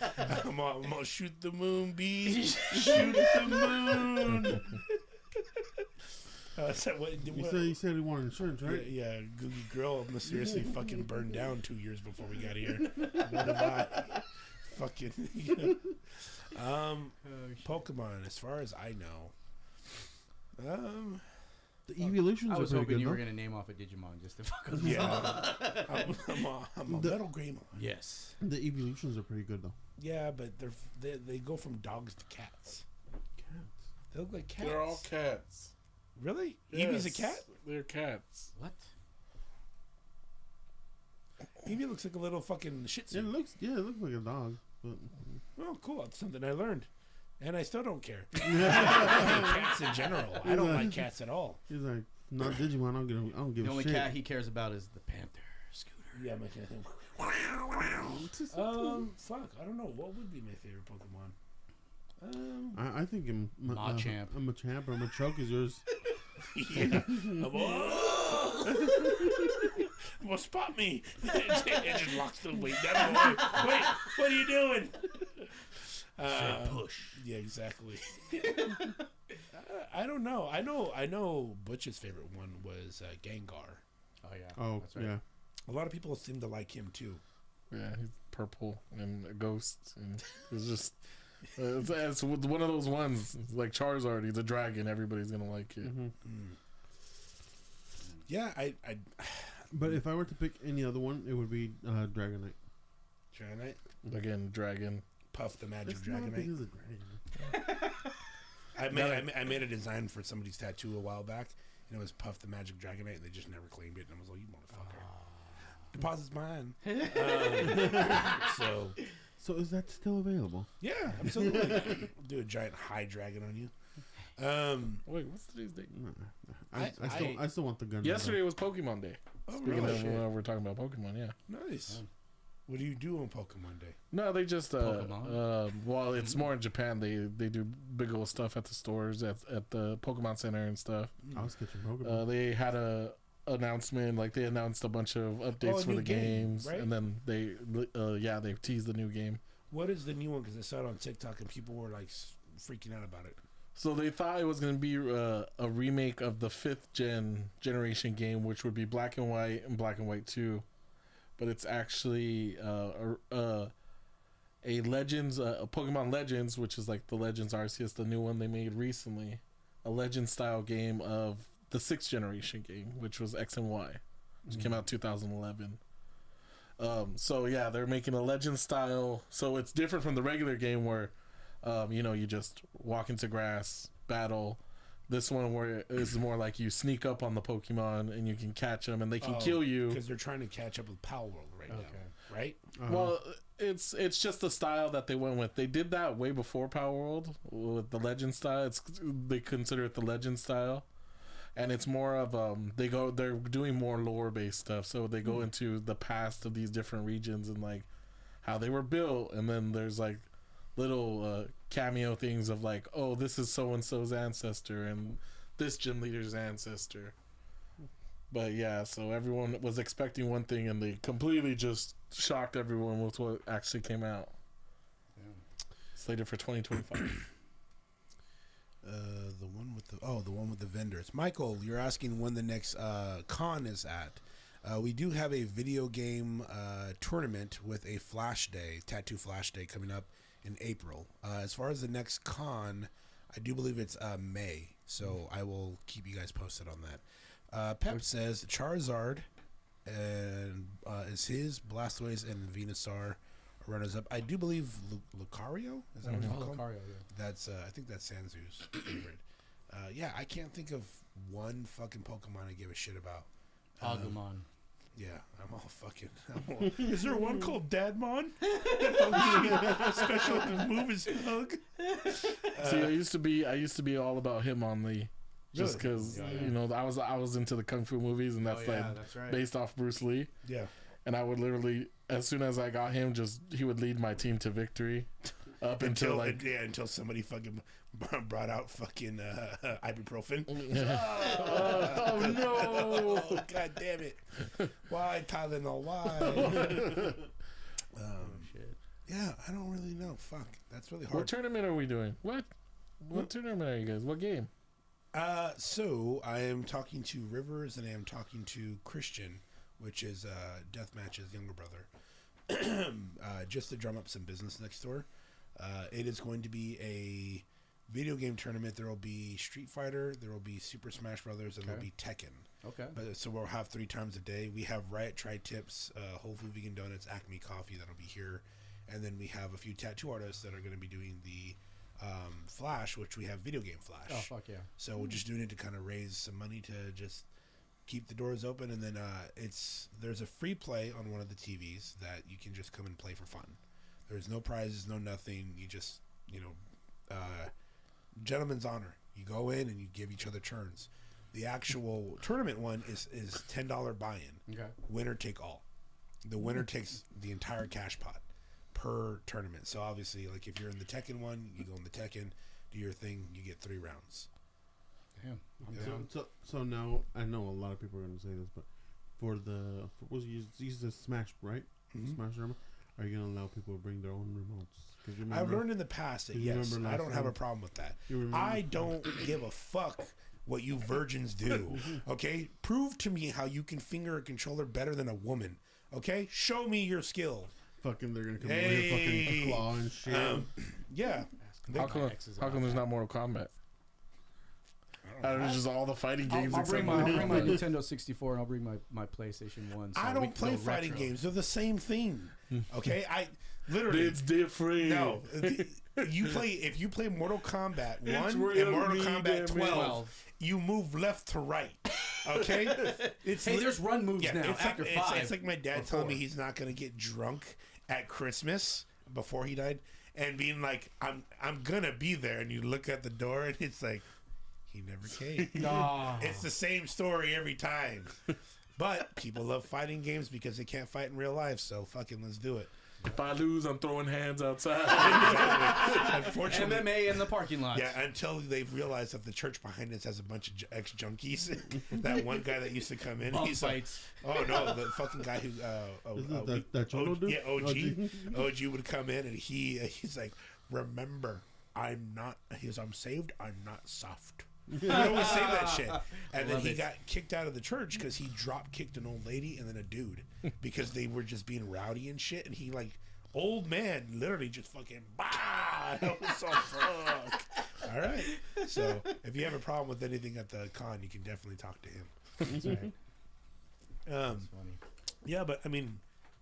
gonna shoot the moon, bee. Shoot the moon. Is that what, You said you wanted insurance, right? Yeah, Googie Girl mysteriously fucking burned down 2 years before we got here. What have I? Fucking. Pokemon, as far as I know. The evolutions I are was pretty hoping good. you were though. gonna name off a Digimon just to fuck with Yeah. I'm a Metal Greymon. Yes. The evolutions are pretty good though. Yeah, but they go from dogs to cats. Cats. They look like cats. They're all cats. Really? Eevee's a cat? They're cats. What? Eevee looks like a little fucking shih tzu. It looks like a dog. But Oh, cool. That's something I learned. And I still don't care. Cats in general. I don't like cats at all. he's like, not Digimon. I don't give The a only shit. cat he cares about is the Panther Scooter. Yeah, my cat. Fuck. I don't know. What would be my favorite Pokemon? I think Machamp. a Machamp or Machoke is yours. Yeah. Well, spot me. It just locks the weight down. Wait, what are you doing? Push. Yeah, exactly. I don't know. I know Butch's favorite one was Gengar. Oh yeah. Oh That's right. yeah. A lot of people seem to like him too. Yeah, he's purple and a ghost. And it's just. It's one of those ones. It's like Charizard, he's a dragon. Everybody's going to like it. Mm-hmm. Yeah, I But if I were to pick any other one, it would be Dragonite. Dragonite. Again, dragon. Puff the Magic It's not Dragonite. because of dragon. I made a design for somebody's tattoo a while back, and it was Puff the Magic Dragonite, and they just never claimed it. And I was like, "You motherfucker, deposit's mine." So is that still available? Yeah, absolutely. I'll do a giant high dragon on you. Wait, what's today's date? I still want the gun. Yesterday was Pokemon Day. Oh, Speaking really? of we're talking about Pokemon, yeah. Nice. Oh. What do you do on Pokemon Day? No, they just Pokemon? well, it's more in Japan. They do big old stuff at the stores at the Pokemon Center and stuff. I was catching Pokemon. They had a announcement, like they announced a bunch of updates a for new the game, games, right? and then they teased the new game. What is the new one? Because I saw it on TikTok and people were like freaking out about it. So they thought it was going to be a remake of the 5th generation game, which would be Black and White and Black and White 2. But it's actually a Legends, a Pokemon Legends, which is like the Legends Arceus, the new one they made recently. A Legend style game of the 6th generation game, which was X and Y, which came out 2011. So yeah, they're making a Legend style. So it's different from the regular game where you just walk into grass, battle. This one where it's more like you sneak up on the Pokemon and you can catch them and they can kill you. Because they're trying to catch up with Power World right now, right? Well, it's just the style that they went with. They did that way before Power World with the Legend style. They consider it the Legend style, and it's more of they're doing more lore based stuff. So they go into the past of these different regions and like how they were built, and then there's like little cameo things of like, oh, this is so and so's ancestor and this gym leader's ancestor. But yeah, so everyone was expecting one thing and they completely just shocked everyone with what actually came out. Yeah. Slated for 2025. The one with The one with the vendors. Michael, you're asking when the next con is at. We do have a video game tournament with a flash day, tattoo flash day, coming up in April. As far as the next con, I do believe it's May, so I will keep you guys posted on that. Pep says Charizard and is his, Blastoise and Venusaur are runners up. I do believe Lucario, is that what it's called? Lucario, yeah. That's I think that's Sanzu's favorite. Yeah, I can't think of one fucking Pokemon I give a shit about. Agumon. Yeah, I'm all fucking. Is there one called Dadmon? Special move is hug. See, I used to be all about him on the, just because you know I was into the kung fu movies, and that's that's right. based off Bruce Lee. Yeah, and I would literally, as soon as I got him, he would lead my team to victory, up until until somebody fucking brought out fucking ibuprofen. Oh no! Oh, God damn it! Why Tylenol? Why? Shit. Yeah, I don't really know. Fuck, that's really hard. What tournament are we doing? What tournament are you guys? What game? So I am talking to Rivers and I am talking to Christian, which is Deathmatch's younger brother, just to drum up some business next door. It is going to be a video game tournament. There will be Street Fighter, there will be Super Smash Brothers, and there will be Tekken. Okay. So we'll have 3 times a day. We have Riot Tri-Tips, Whole Food Vegan Donuts, Acme Coffee that'll be here, and then we have a few tattoo artists that are going to be doing the Flash, which we have Video Game Flash. Oh, fuck yeah. So we're just doing it to kind of raise some money to just keep the doors open, and then there's a free play on one of the TVs that you can just come and play for fun. There's no prizes, no nothing. You just, gentleman's honor. You go in and you give each other turns. The actual tournament one is $10 buy-in. Okay. Winner take all. The winner takes the entire cash pot per tournament. So obviously, like if you're in the Tekken one, you go in the Tekken, do your thing, you get 3 rounds. Damn. I'm Yeah. down. So now I know a lot of people are going to say this, but for use the Smash, right? Mhm. Smash remote. Are you going to allow people to bring their own remotes? 'Cause I've learned in the past that You yes, remember I last don't have a time? problem with that. You remember? I don't give a fuck what you virgins do. Okay, prove to me how you can finger a controller better than a woman. Okay, show me your skill. Fucking, they're going to come over here fucking claw and shit. Yeah. How come there's not Mortal Kombat? There's just all the fighting games. I'll bring my Nintendo 64 and I'll bring my PlayStation 1. So I we don't can play go fighting retro. games. They're the same thing. Okay, I literally. It's different. No, if you play Mortal Kombat 1 It's and real Mortal me, Kombat damn it. 12, you move left to right. Okay, it's Hey, there's run moves now it's after like, 5. It's like my dad or telling me 4. he's not gonna get drunk at Christmas before he died, and being like, I'm gonna be there, and you look at the door, and it's like, he never came. Ah. It's the same story every time. But people love fighting games because they can't fight in real life, so fucking let's do it. If I lose, I'm throwing hands outside. Unfortunately, MMA in the parking lot. yeah, until they've realized that the church behind us has a bunch of ex-junkies. That one guy that used to come in, Bum he's like, fights. oh no, the fucking guy who, Isn't that Chono dude? yeah, OG would come in and he's like, remember, I'm saved, I'm not soft. He would always say that shit. And then Love he it. got kicked out of the church because he drop kicked an old lady and then a dude because they were just being rowdy and shit. And he old man literally just fucking bah. That was so fuck. All right. So if you have a problem with anything at the con, you can definitely talk to him. That's right. Um, That's funny. yeah, but I mean,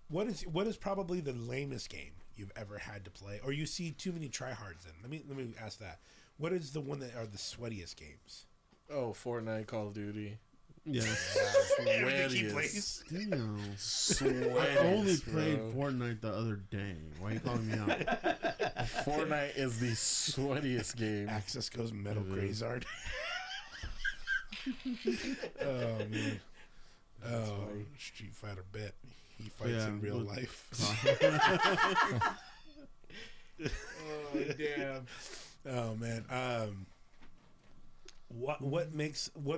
what is probably the lamest game you've ever had to play, or you see too many tryhards in? Let me ask that. What is the one that are the sweatiest games? Oh, Fortnite, Call of Duty. Yeah. Ricky Sweatiest. plays. Damn. Sweatiest, I only bro. played Fortnite the other day. Why are you calling me out? Fortnite is the sweatiest game. Access goes Metal It is. Grazard. Oh man. funny. Street Fighter bet. He fights Yeah, in real but- life. Oh, damn. Oh man. What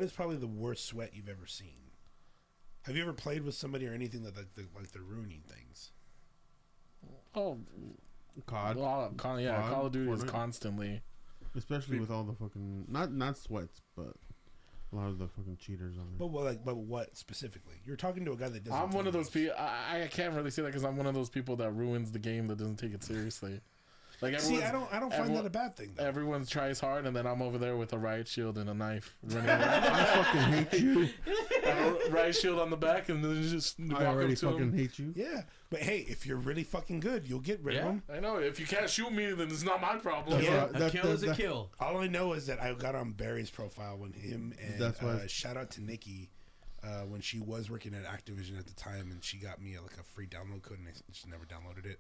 is probably the worst sweat you've ever seen? Have you ever played with somebody or anything that they're ruining things? Oh, COD. Call of Duty is Fortnite. constantly. Especially with all the fucking not sweats, but a lot of the fucking cheaters on there. But what specifically? You're talking to a guy that doesn't. I'm one of those people. I can't really say that because I'm one of those people that ruins the game that doesn't take it seriously. Like See, I don't find that a bad thing. Though. Everyone tries hard, and then I'm over there with a riot shield and a knife running around. I fucking hate you. Riot shield on the back, and then just walk I already up to fucking him. hate you. Yeah, but hey, if you're really fucking good, you'll get rid of them. I know. If you can't shoot me, then it's not my problem. Yeah. A kill is a kill. All I know is that I got on Barry's profile when him and That's why- shout out to Nikki when she was working at Activision at the time, and she got me like a free download code, and I just never downloaded it.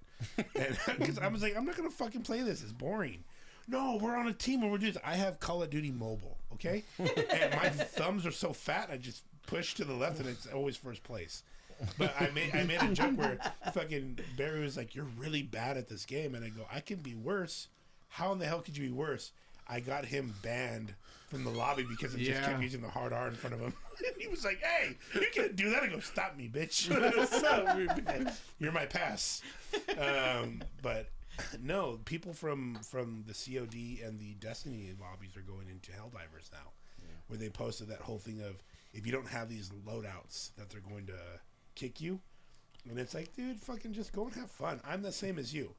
And because I was like, I'm not gonna fucking play this. It's boring. No, we're on a team and we're doing. I have Call of Duty Mobile, okay, and my thumbs are so fat, I just push to the left, and it's always first place. But I made a joke where fucking Barry was like, "You're really bad at this game," and I go, "I can be worse. How in the hell could you be worse?" I got him banned from the lobby because I just kept using the hard R in front of him. And he was like, "Hey, you can't do that." I go, "Stop me, bitch. You're my pass." But no, people from the COD and the Destiny lobbies are going into Helldivers now, where they posted that whole thing of if you don't have these loadouts that they're going to kick you. And it's like, dude, fucking just go and have fun. I'm the same as you.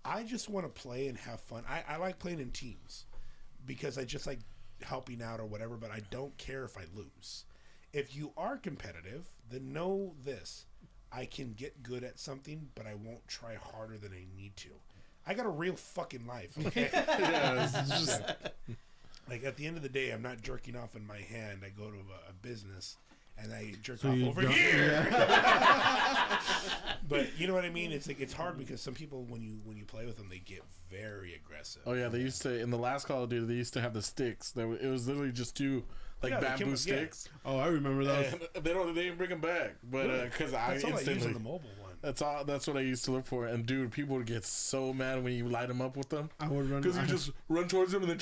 I just want to play and have fun. I like playing in teams because I just like helping out or whatever, but I don't care if I lose. If you are competitive, then know this. I can get good at something, but I won't try harder than I need to. I got a real fucking life, okay? It's just Like, at the end of the day, I'm not jerking off in my hand. I go to a business, and I jerk So off you over don't- here. But you know what I mean? It's like it's hard because some people, when you play with them, they get very aggressive. oh yeah, they used to in the last Call of Duty. They used to have the sticks. It was literally just two like Yeah, they came bamboo with- yeah. sticks. Oh, I remember those. And they didn't bring them back, but because I That's all I use instantly on the mobile one. that's what I used to look for. And dude, people would get so mad when you light them up with them I would run. because you just run towards them and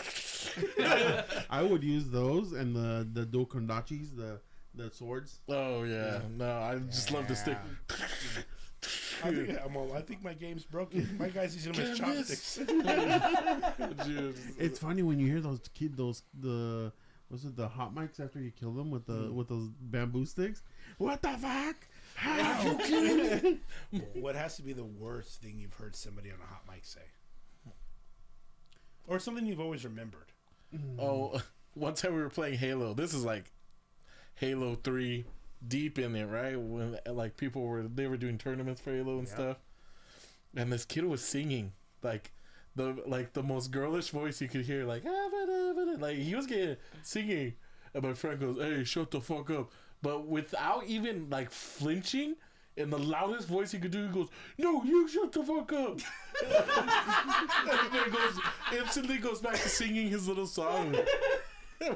then I would use those and the dokondachis, the swords. oh yeah, no, I just love the stick. I think my game's broken. My guy's using them as Can't miss. chopsticks. Dude, It's funny when you hear those the hot mics after you kill them with those bamboo sticks. What the fuck? How? What has to be the worst thing you've heard somebody on a hot mic say? Or something you've always remembered? Oh, one time we were playing Halo. This is like Halo 3 deep in it, right? When like people were doing tournaments for Halo and stuff. And this kid was singing like the most girlish voice you could hear, like he was singing, and my friend goes, "Hey, shut the fuck up!" But without even like flinching, in the loudest voice he could do, he goes, "No, you shut the fuck up!" And then instantly goes back to singing his little song.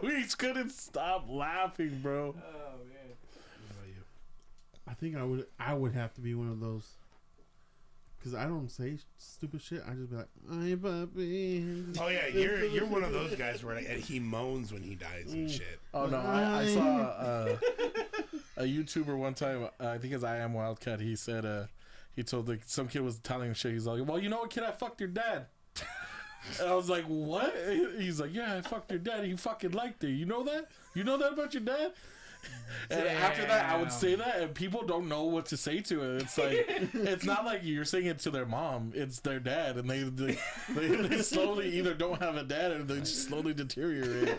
We just couldn't stop laughing, bro. Oh man. What about you? I think I would have to be one of those. Cause I don't say stupid shit. I just be like, "I'm puppy." Oh yeah, you're one of those guys where and he moans when he dies and shit. Oh no, I saw a YouTuber one time. I think it's I Am Wildcat. He said he told some kid was telling him shit. He's like, "Well, you know what, kid? I fucked your dad." And I was like, "What?" He's like, "Yeah, I fucked your dad. He fucking liked it. You know that? You know that about your dad?" And after that, I would say that, and people don't know what to say to it. It's like it's not like you're saying it to their mom; it's their dad, and they slowly either don't have a dad or they just slowly deteriorate.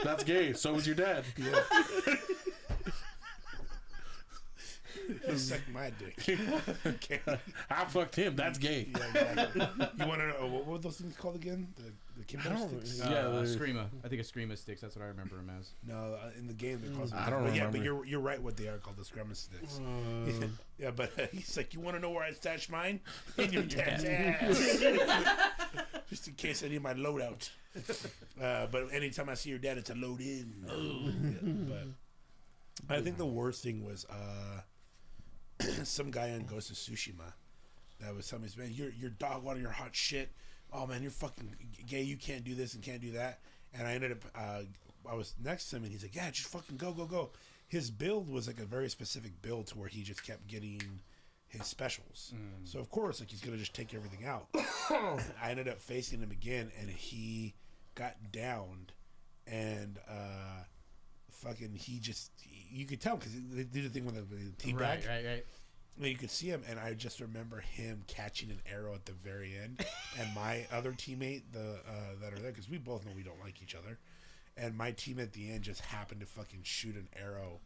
That's gay. So was your dad. Suck my dick. Okay. I fucked him. That's gay. Yeah, exactly. You want to know what were those things called again? The Kimbo I don't- sticks? Yeah, Yeah, they're- Screama. I think a Screama sticks. That's what I remember him as. No, in the game they're called. I don't but remember. Yeah, but you're right. What they are called, the Screama sticks. Yeah, but he's like, you want to know where I stashed mine? In your dad's ass. Just in case I need my loadout. But anytime I see your dad, it's a load in. Yeah, but I think the worst thing was some guy on Ghost of Tsushima that was telling me, "Man, you're dog water, you're hot shit. Oh man, you're fucking gay. You can't do this and can't do that." And I ended up, I was next to him, and he's like, "Yeah, just fucking go." His build was like a very specific build to where he just kept getting his specials. So of course, like he's gonna just take everything out. I ended up facing him again, and he got downed, and fucking you could tell because they do the thing with the team bag. Right. And you could see him, and I just remember him catching an arrow at the very end, and my other teammate, that are there, because we both know we don't like each other, and my team at the end just happened to fucking shoot an arrow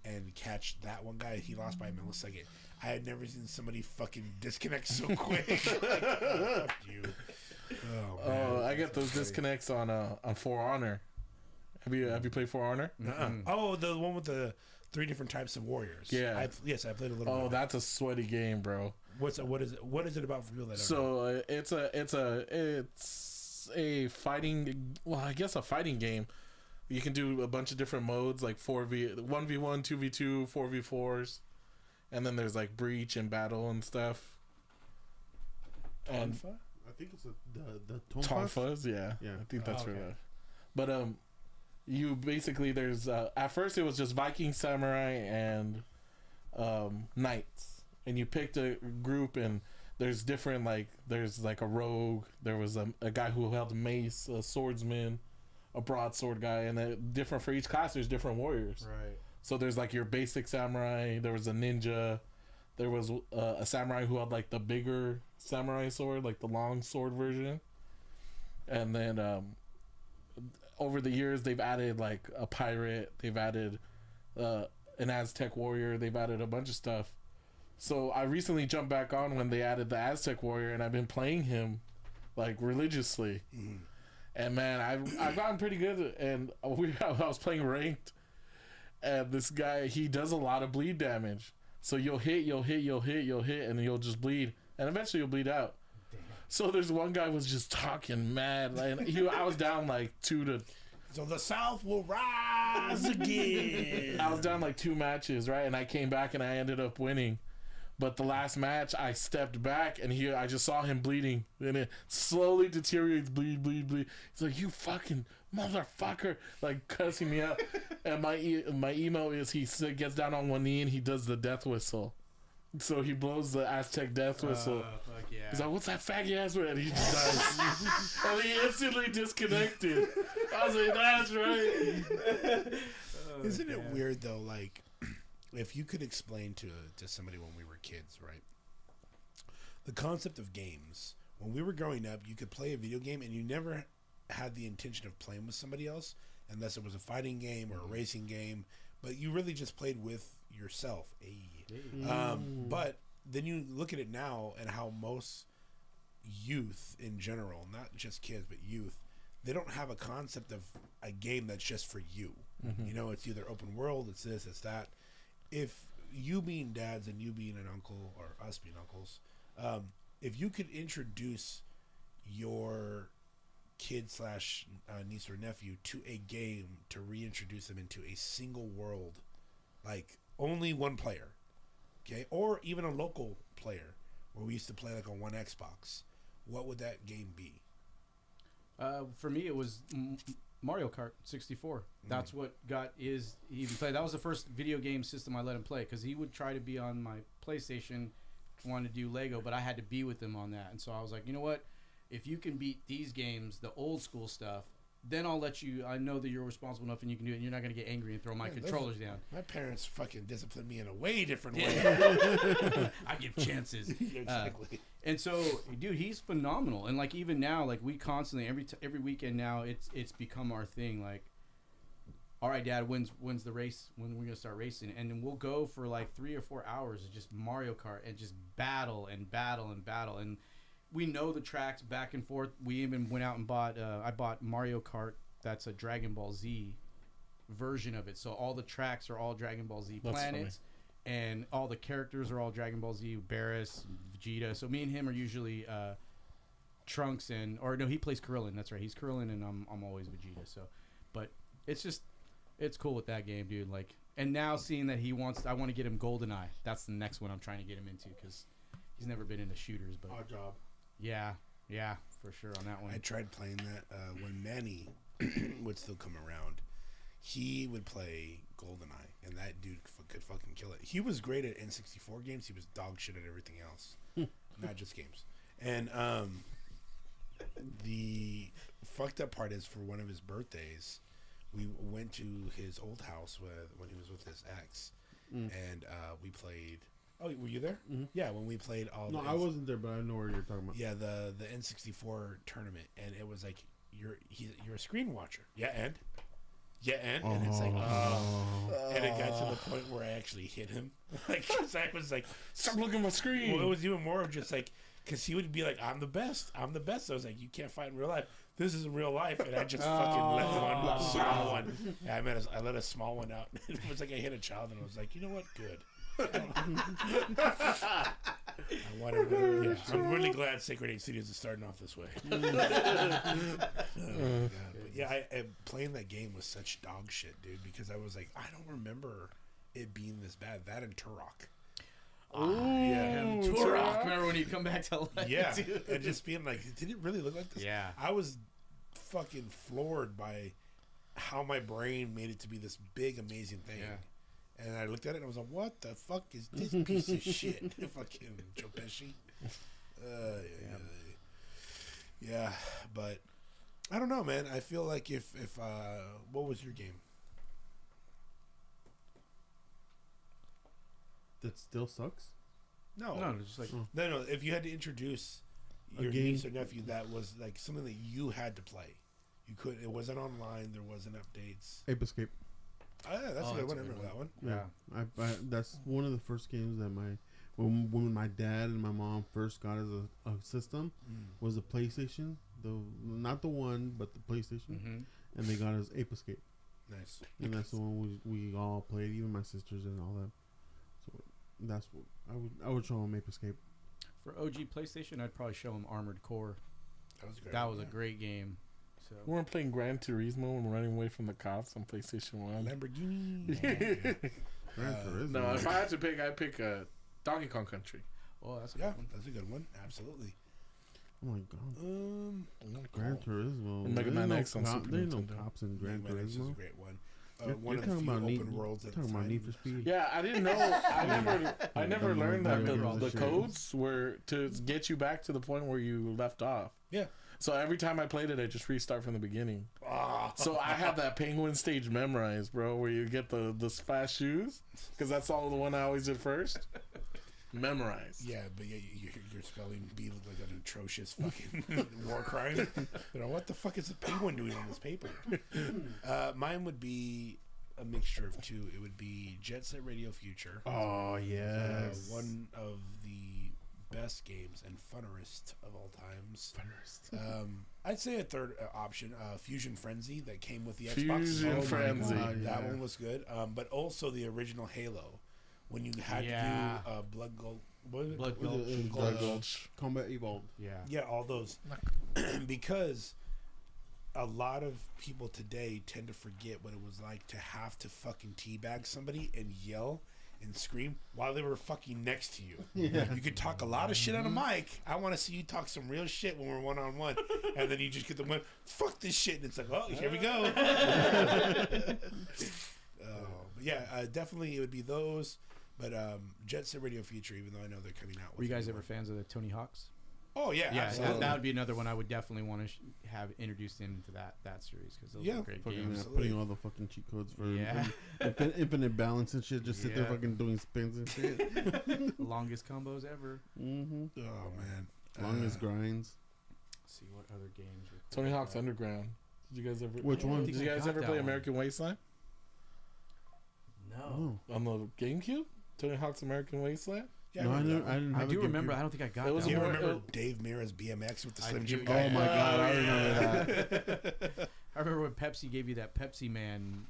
and catch that one guy. He lost by a millisecond. I had never seen somebody fucking disconnect so quick. Like, oh, fuck you. Oh, man. I get those disconnects on For Honor. Have you played For Honor? Oh, the one with the 3 different types of warriors. Yeah. Yes, I played a little. Oh, bit. that's a sweaty game, bro. What is it? What is it about for people that don't know? So it's a fighting. Well, I guess a fighting game. You can do a bunch of different modes, like 1v1, 2v2, 4v4s, and then there's like breach and battle and stuff. And Tonfa? I think it's the Tonfas, yeah. I think that's okay. right. But you basically there's at first it was just Viking, samurai, and knights, and you picked a group, and there's different there's a rogue, there was a guy who held a mace, a swordsman, a broadsword guy, and different for each class there's different warriors. Right. So there's like your basic samurai, there was a ninja, there was a samurai who had like the bigger samurai sword, like the long sword version, and then over the years they've added like a pirate, they've added an Aztec warrior, they've added a bunch of stuff. So I recently jumped back on when they added the Aztec warrior, and I've been playing him like religiously. And man, I've gotten pretty good, and I was playing ranked, and this guy, he does a lot of bleed damage. So you'll hit, and you'll just bleed, and eventually you'll bleed out. Damn. So there's one guy was just talking mad, and I was down like 2 to. So the South will rise again. I was down like 2 matches, right, and I came back and I ended up winning. But the last match, I stepped back, and I just saw him bleeding. And it slowly deteriorates, bleed. He's like, you fucking motherfucker, like cussing me out. And my emo is he gets down on one knee, and he does the death whistle. So he blows the Aztec death whistle. Fuck yeah. He's like, what's that faggy ass word? And he just dies. And he instantly disconnected. I was like, that's right. Isn't it weird, though, like... If you could explain to somebody when we were kids, right? The concept of games. When we were growing up, you could play a video game and you never had the intention of playing with somebody else unless it was a fighting game or a racing game. But you really just played with yourself. But then you look at it now and how most youth in general, not just kids, but youth, they don't have a concept of a game that's just for you. You know, it's either open world, it's this, it's that. If you being dads and you being an uncle, or us being uncles, if you could introduce your kid / niece or nephew to a game to reintroduce them into a single world, like only one player, okay, or even a local player where we used to play like on one Xbox, what would that game be? For me, it was Mario Kart 64. That's what got he even played. That was the first video game system I let him play, because he would try to be on my PlayStation, wanted to do Lego, but I had to be with him on that. And so I was like, you know what? If you can beat these games, the old school stuff, then I'll let you. I know that you're responsible enough and you can do it, and you're not going to get angry and throw my controllers down. My parents fucking disciplined me in a way different way. I give chances. Exactly. And so, dude, he's phenomenal. And like even now, like we constantly every weekend now, it's become our thing. Like, all right, Dad, when's the race? When we're gonna start racing? And then we'll go for like 3 or 4 hours of just Mario Kart and just battle. And we know the tracks back and forth. We even went out and bought. I bought Mario Kart. That's a Dragon Ball Z version of it. So all the tracks are all Dragon Ball Z planets. And all the characters are all Dragon Ball Z, Barris, Vegeta. So me and him are usually Trunks he plays Krillin. That's right, he's Krillin, and I'm always Vegeta. So, but it's cool with that game, dude. Like, and now seeing that I want to get him GoldenEye. That's the next one I'm trying to get him into, because he's never been into shooters. But Odd Job. Yeah, for sure on that one. I tried playing that when Manny would still come around. He would play GoldenEye, and that dude could fucking kill it. He was great at N64 games. He was dog shit at everything else, not just games. And fucked up part is for one of his birthdays, we went to his old house when he was with his ex, and we played. Oh, were you there? Mm-hmm. Yeah, when we played all. No, I wasn't there, but I know what you're talking about. Yeah, the N64 tournament, and it was like you're a screen watcher. Yeah, and it's like, and it got to the point where I actually hit him. Like, 'cause I was like, stop looking at my screen. Well, it was even more of just like, because he would be like, I'm the best. So I was like, you can't fight in real life. This is real life, and I just fucking let one small one. Yeah, I let a small one out. It was like I hit a child, and I was like, you know what? Good. I'm really glad Sacred 8 Studios is starting off this way. But yeah, playing that game was such dog shit, dude, because I was like, I don't remember it being this bad. That and Turok. Turok. Remember when you come back to life? Yeah, dude? and just being like, did it really look like this? Yeah. I was fucking floored by how my brain made it to be this big, amazing thing. Yeah. And I looked at it and I was like, what the fuck is this piece of shit? Fucking Joe Pesci. Yeah, but I don't know, man. I feel like if what was your game? That still sucks. No, just like no. If you had to introduce your niece or nephew, that was like something that you had to play. You could. It wasn't online. There wasn't updates. Ape Escape. Oh, yeah, that's a good one. I remember that one. Yeah, I that's one of the first games that when my dad and my mom first got as a system was the PlayStation, not the one but the PlayStation, and they got us Ape Escape. Nice. And that's the one we all played, even my sisters and all that. So that's what I would show them Ape Escape. For OG PlayStation, I'd probably show them Armored Core. That was a great game. So We weren't playing Gran Turismo and running away from the cops on PlayStation 1. Lamborghini. Gran Turismo. No, if I had to pick, I'd pick Donkey Kong Country. Oh, that's a good one. That's a good one. Absolutely. Oh my god. Gran Turismo. And Mega Man X on Super There ain't no Nintendo. cops in Gran Mega Man X is a Turismo. great one. You're One of the talking few about open worlds at the talking about time. Need for Speed. Yeah, I didn't know. I never learned that the shit. codes were to get you back to the point where you left off. Yeah. So every time I played it, I just restart from the beginning. So I have that penguin stage memorized, bro, where you get the fast shoes, because that's all the one I always did first. Memorized. Yeah, but yeah, your spelling bee looked like an atrocious fucking war crime. You know, what the fuck is the penguin doing on this paper? Mine would be a mixture of two. It would be Jet Set Radio Future. Oh yes. One of the best games and funnerest of all times. I'd say a third option, Fusion Frenzy, that came with the Xbox. Fusion Frenzy. That one was good. But also the original Halo, when you had to do Blood Gold. What was it? Blood Gulch. Gulch. Combat Evolved. Yeah, all those. Because a lot of people today tend to forget what it was like to have to fucking teabag somebody and yell and scream while they were fucking next to you. Yeah. You could talk a lot of shit on a mic. I want to see you talk some real shit when we're one-on-one. And then you just get the one, fuck this shit. And it's like, oh, here we go. But yeah, definitely it would be those. But Jet Set Radio Future, even though I know they're coming out with Were you guys it. ever fans of the Tony Hawks? Oh, yeah, Yeah, absolutely. that would be another one I would definitely want to have introduced into that series, because those are great Fucking games. Absolutely. putting all the fucking cheat codes for Yeah. infinite balance and shit. Just sit there Yeah. fucking doing spins and shit. Longest combos ever. Mm-hmm. Oh, man. Longest grinds. Let's see what other games. were cool Tony like Hawk's that. Underground. Did you guys ever? Which one? Did you guys got ever that play one. American Wasteland No. Oh. on the GameCube? Tony Hawk's American Wasteland. Yeah, No, I remember that one. didn't I have do a remember. GameCube. I don't think I got It was that Do you one. remember Dave Mira's BMX with the I Slim do. Jim Oh guy? my god, I remember that. I remember when Pepsi gave you that Pepsi Man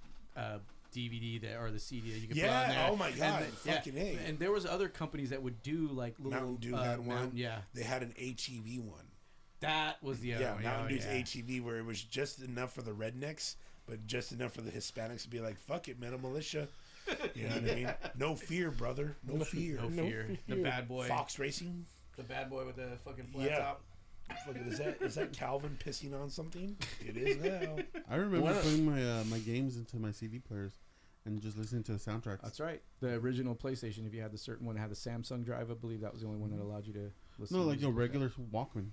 DVD or the CD that you could put on Yeah, there. oh my god, And fucking A. And there was other companies that would do like little Mountain Dew had one. Yeah, They had an HEV one. that was the other Yeah, one. Mountain Dew's yeah. HEV, where it was just enough for the rednecks, but just enough for the Hispanics to be like, fuck it, Metal Militia. You know what I mean? No fear, brother. No fear. No fear. The bad boy. Fox Racing. The bad boy with the fucking flat Yeah. top. Fucking, is that Calvin pissing on something? It is now. I remember What? putting my games into my CD players and just listening to the soundtracks. That's right. The original PlayStation, if you had the certain one that had the Samsung drive, I believe that was the only one that allowed you to listen. No, to like a music with regular Walkman,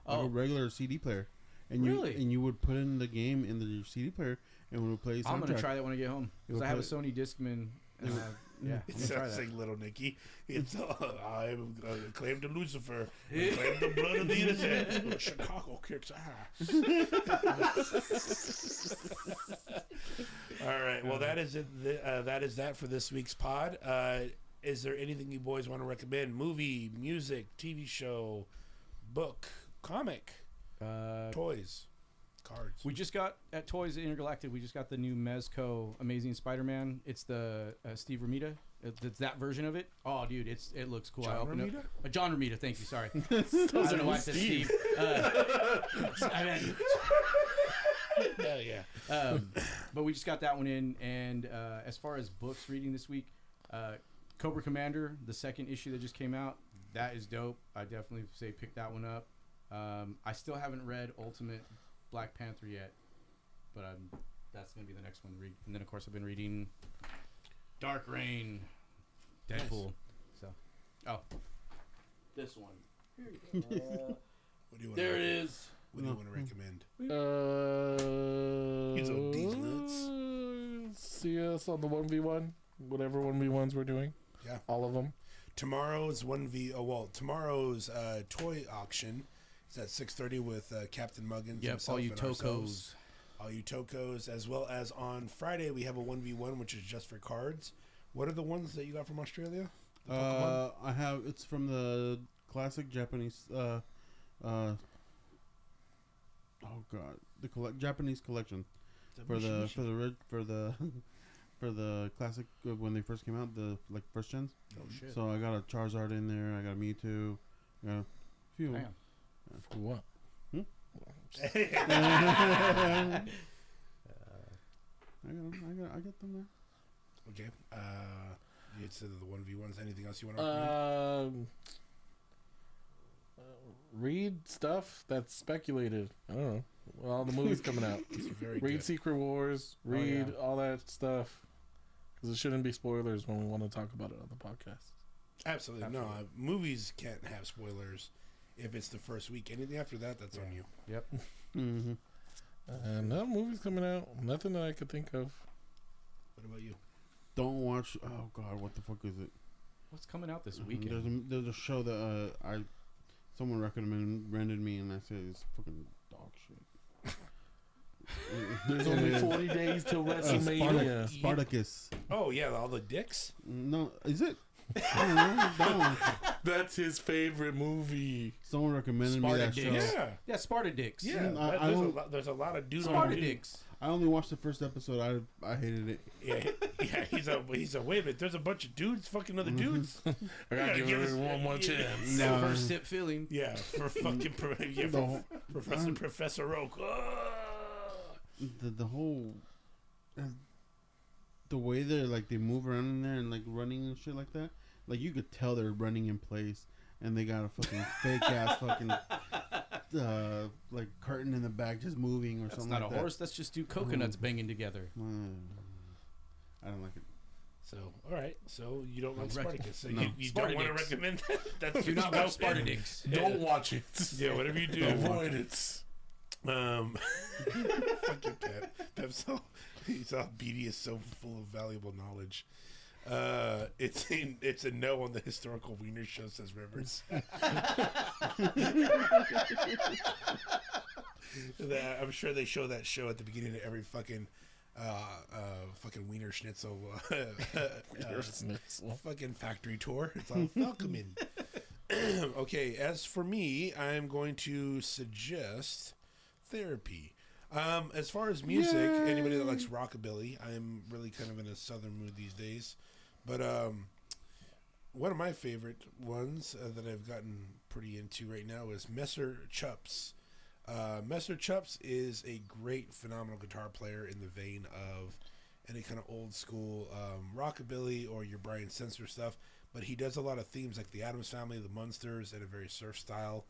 like Oh. a regular CD player, and Really? you would put in the game in the CD player, and it would play. I'm gonna soundtrack. try that when I get home It because will I have a play- Sony Discman. And I have, yeah, I'm It gonna try sounds that. like Little Nicky. It's I'm claim to Lucifer, claim the blood of the innocent. Chicago kicks ass. All right. Well, that is it. That is that for this week's pod. Is there anything you boys want to recommend? Movie, music, TV show, book, comic, toys, cards? We just got at Toys Intergalactic. We just got the new Mezco Amazing Spider-Man. It's the Steve Romita. It's that version of it. Oh, dude, it looks cool. John I opened Romita? up. John Romita. Thank you. Sorry. I don't know why I said Steve. I meant, Yeah. but we just got that one in. And as far as books reading this week, Cobra Commander, the second issue that just came out, that is dope. I definitely say pick that one up. I still haven't read Ultimate Black Panther yet, but that's going to be the next one to read. And then, of course, I've been reading Dark Reign, Deadpool. So, this one. What do you want? There it is. What do you want to recommend? He's on these nuts. See us on the 1v1, whatever 1v1s we're doing. Yeah. All of them. Tomorrow's tomorrow's toy auction is at 6:30 with Captain Muggins. Yep, himself all you and ourselves. tocos. All you tocos, as well as on Friday we have a 1v1, which is just for cards. What are the ones that you got from Australia? The Pokemon? I have. It's from the classic Japanese. Oh God, the Japanese collection for the for the classic when they first came out, the first gens. Oh, shit. So I got a Charizard in there. I got a Mewtwo. I got a few. Damn. For what? I got them there. Okay. You said the 1v1s. Anything else you want to recommend? Read stuff that's speculated. I don't know. All the movies coming out. It's very Read good. Secret Wars. Oh, Read yeah. all that stuff. Because it shouldn't be spoilers when we want to talk about it on the podcast. Absolutely. No, movies can't have spoilers if it's the first week. Anything after that, that's on you. Yep. Mm-hmm. No movies coming out. Nothing that I could think of. What about you? Don't watch. Oh God, what the fuck is it? What's coming out this weekend? There's a show that someone recommended me, and I said it's fucking dog shit. There's only 40 days till WrestleMania. Spartacus. Oh yeah, all the dicks. No, is it? I don't know. That one. That's his favorite movie. Someone recommended me that show. Spartacus. Yeah, Yeah, Spartadix. yeah. There's a lot of dudes. Spartadix. I only watched the first episode. I hated it. Yeah. He's a wait a minute. There's a bunch of dudes fucking other dudes. I gotta give us her one more chance. That first sip feeling. Yeah, for fucking Professor Oak. The whole the way they move around in there and running and shit like that. Like you could tell they're running in place, and they got a fucking fake ass fucking curtain in the back just moving or That's something. not like a horse. That's just two coconuts banging together. I don't like it. So all right. So you don't like Spartacus. So No. you don't want to Spartadix. recommend that. That's Do not watch Spartadix. Don't watch it. Yeah, whatever you do. Avoid it. Fuck your Pep. Pep's all, he's all BD is so full of valuable knowledge. It's a no on the historical Wiener show, says Rivers. I'm sure they show that show at the beginning of every fucking Wiener Schnitzel fucking factory tour. It's all welcoming. Okay, as for me, I'm going to suggest therapy. As far as music, anybody that likes rockabilly, I'm really kind of in a southern mood these days. But one of my favorite ones that I've gotten pretty into right now is Messer Chups. Messer Chups is a great, phenomenal guitar player in the vein of any kind of old school rockabilly or your Brian Setzer stuff. But he does a lot of themes like the Addams Family, the Munsters, and a very surf style.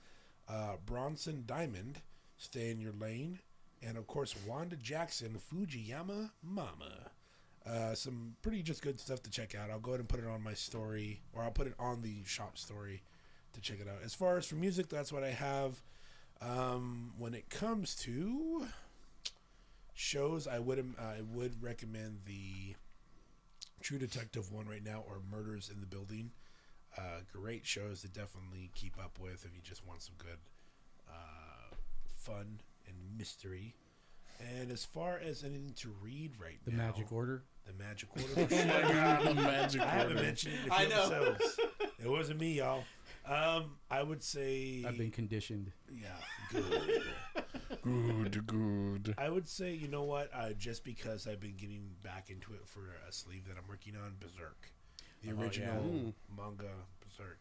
Bronson Diamond, Stay in Your Lane. And, of course, Wanda Jackson, Fujiyama Mama. Some pretty just good stuff to check out. I'll go ahead and put it on my story, or I'll put it on the shop story to check it out. As far as for music, that's what I have. When it comes to shows, I would recommend the True Detective one right now, or Murders in the Building. Great shows to definitely keep up with if you just want some good fun and mystery. And as far as anything to read right The now, Magic Order. The Magic Order. For Oh my sure. god, the magic I haven't order. mentioned it in a I few know. episodes. It wasn't me, y'all. I would say, I've been conditioned. yeah, good. Good. I would say, you know what? Just because I've been getting back into it for a sleeve that I'm working on, Berserk, the Oh, original yeah. manga Berserk.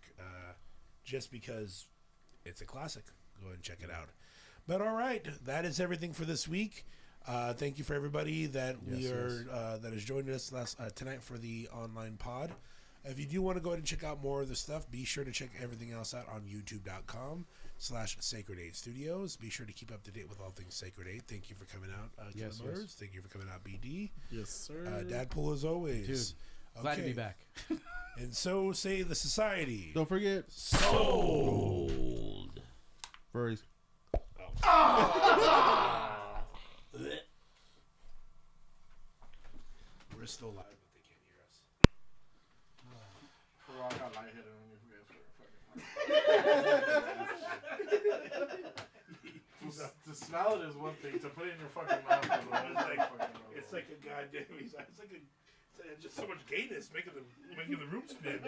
Just because it's a classic, go ahead and check it out. But all right, that is everything for this week. Thank you for everybody that that has joined us tonight for the online pod. If you do want to go ahead and check out more of the stuff, be sure to check everything else out on youtube.com/Sacred 8 Studios. Be sure to keep up to date with all things Sacred 8. Thank you for coming out, Yes, Killer Motors. yes. Thank you for coming out, BD. Yes, sir. Dadpool as always. Dude, glad to be back. And so say the society. Don't forget Sold. furries. We're still live, but they can't hear us. I got lightheaded on you guys for to smell it is one thing. To put it in your fucking mouth is another. It's like a goddamn. It's like just so much gayness making the room spin.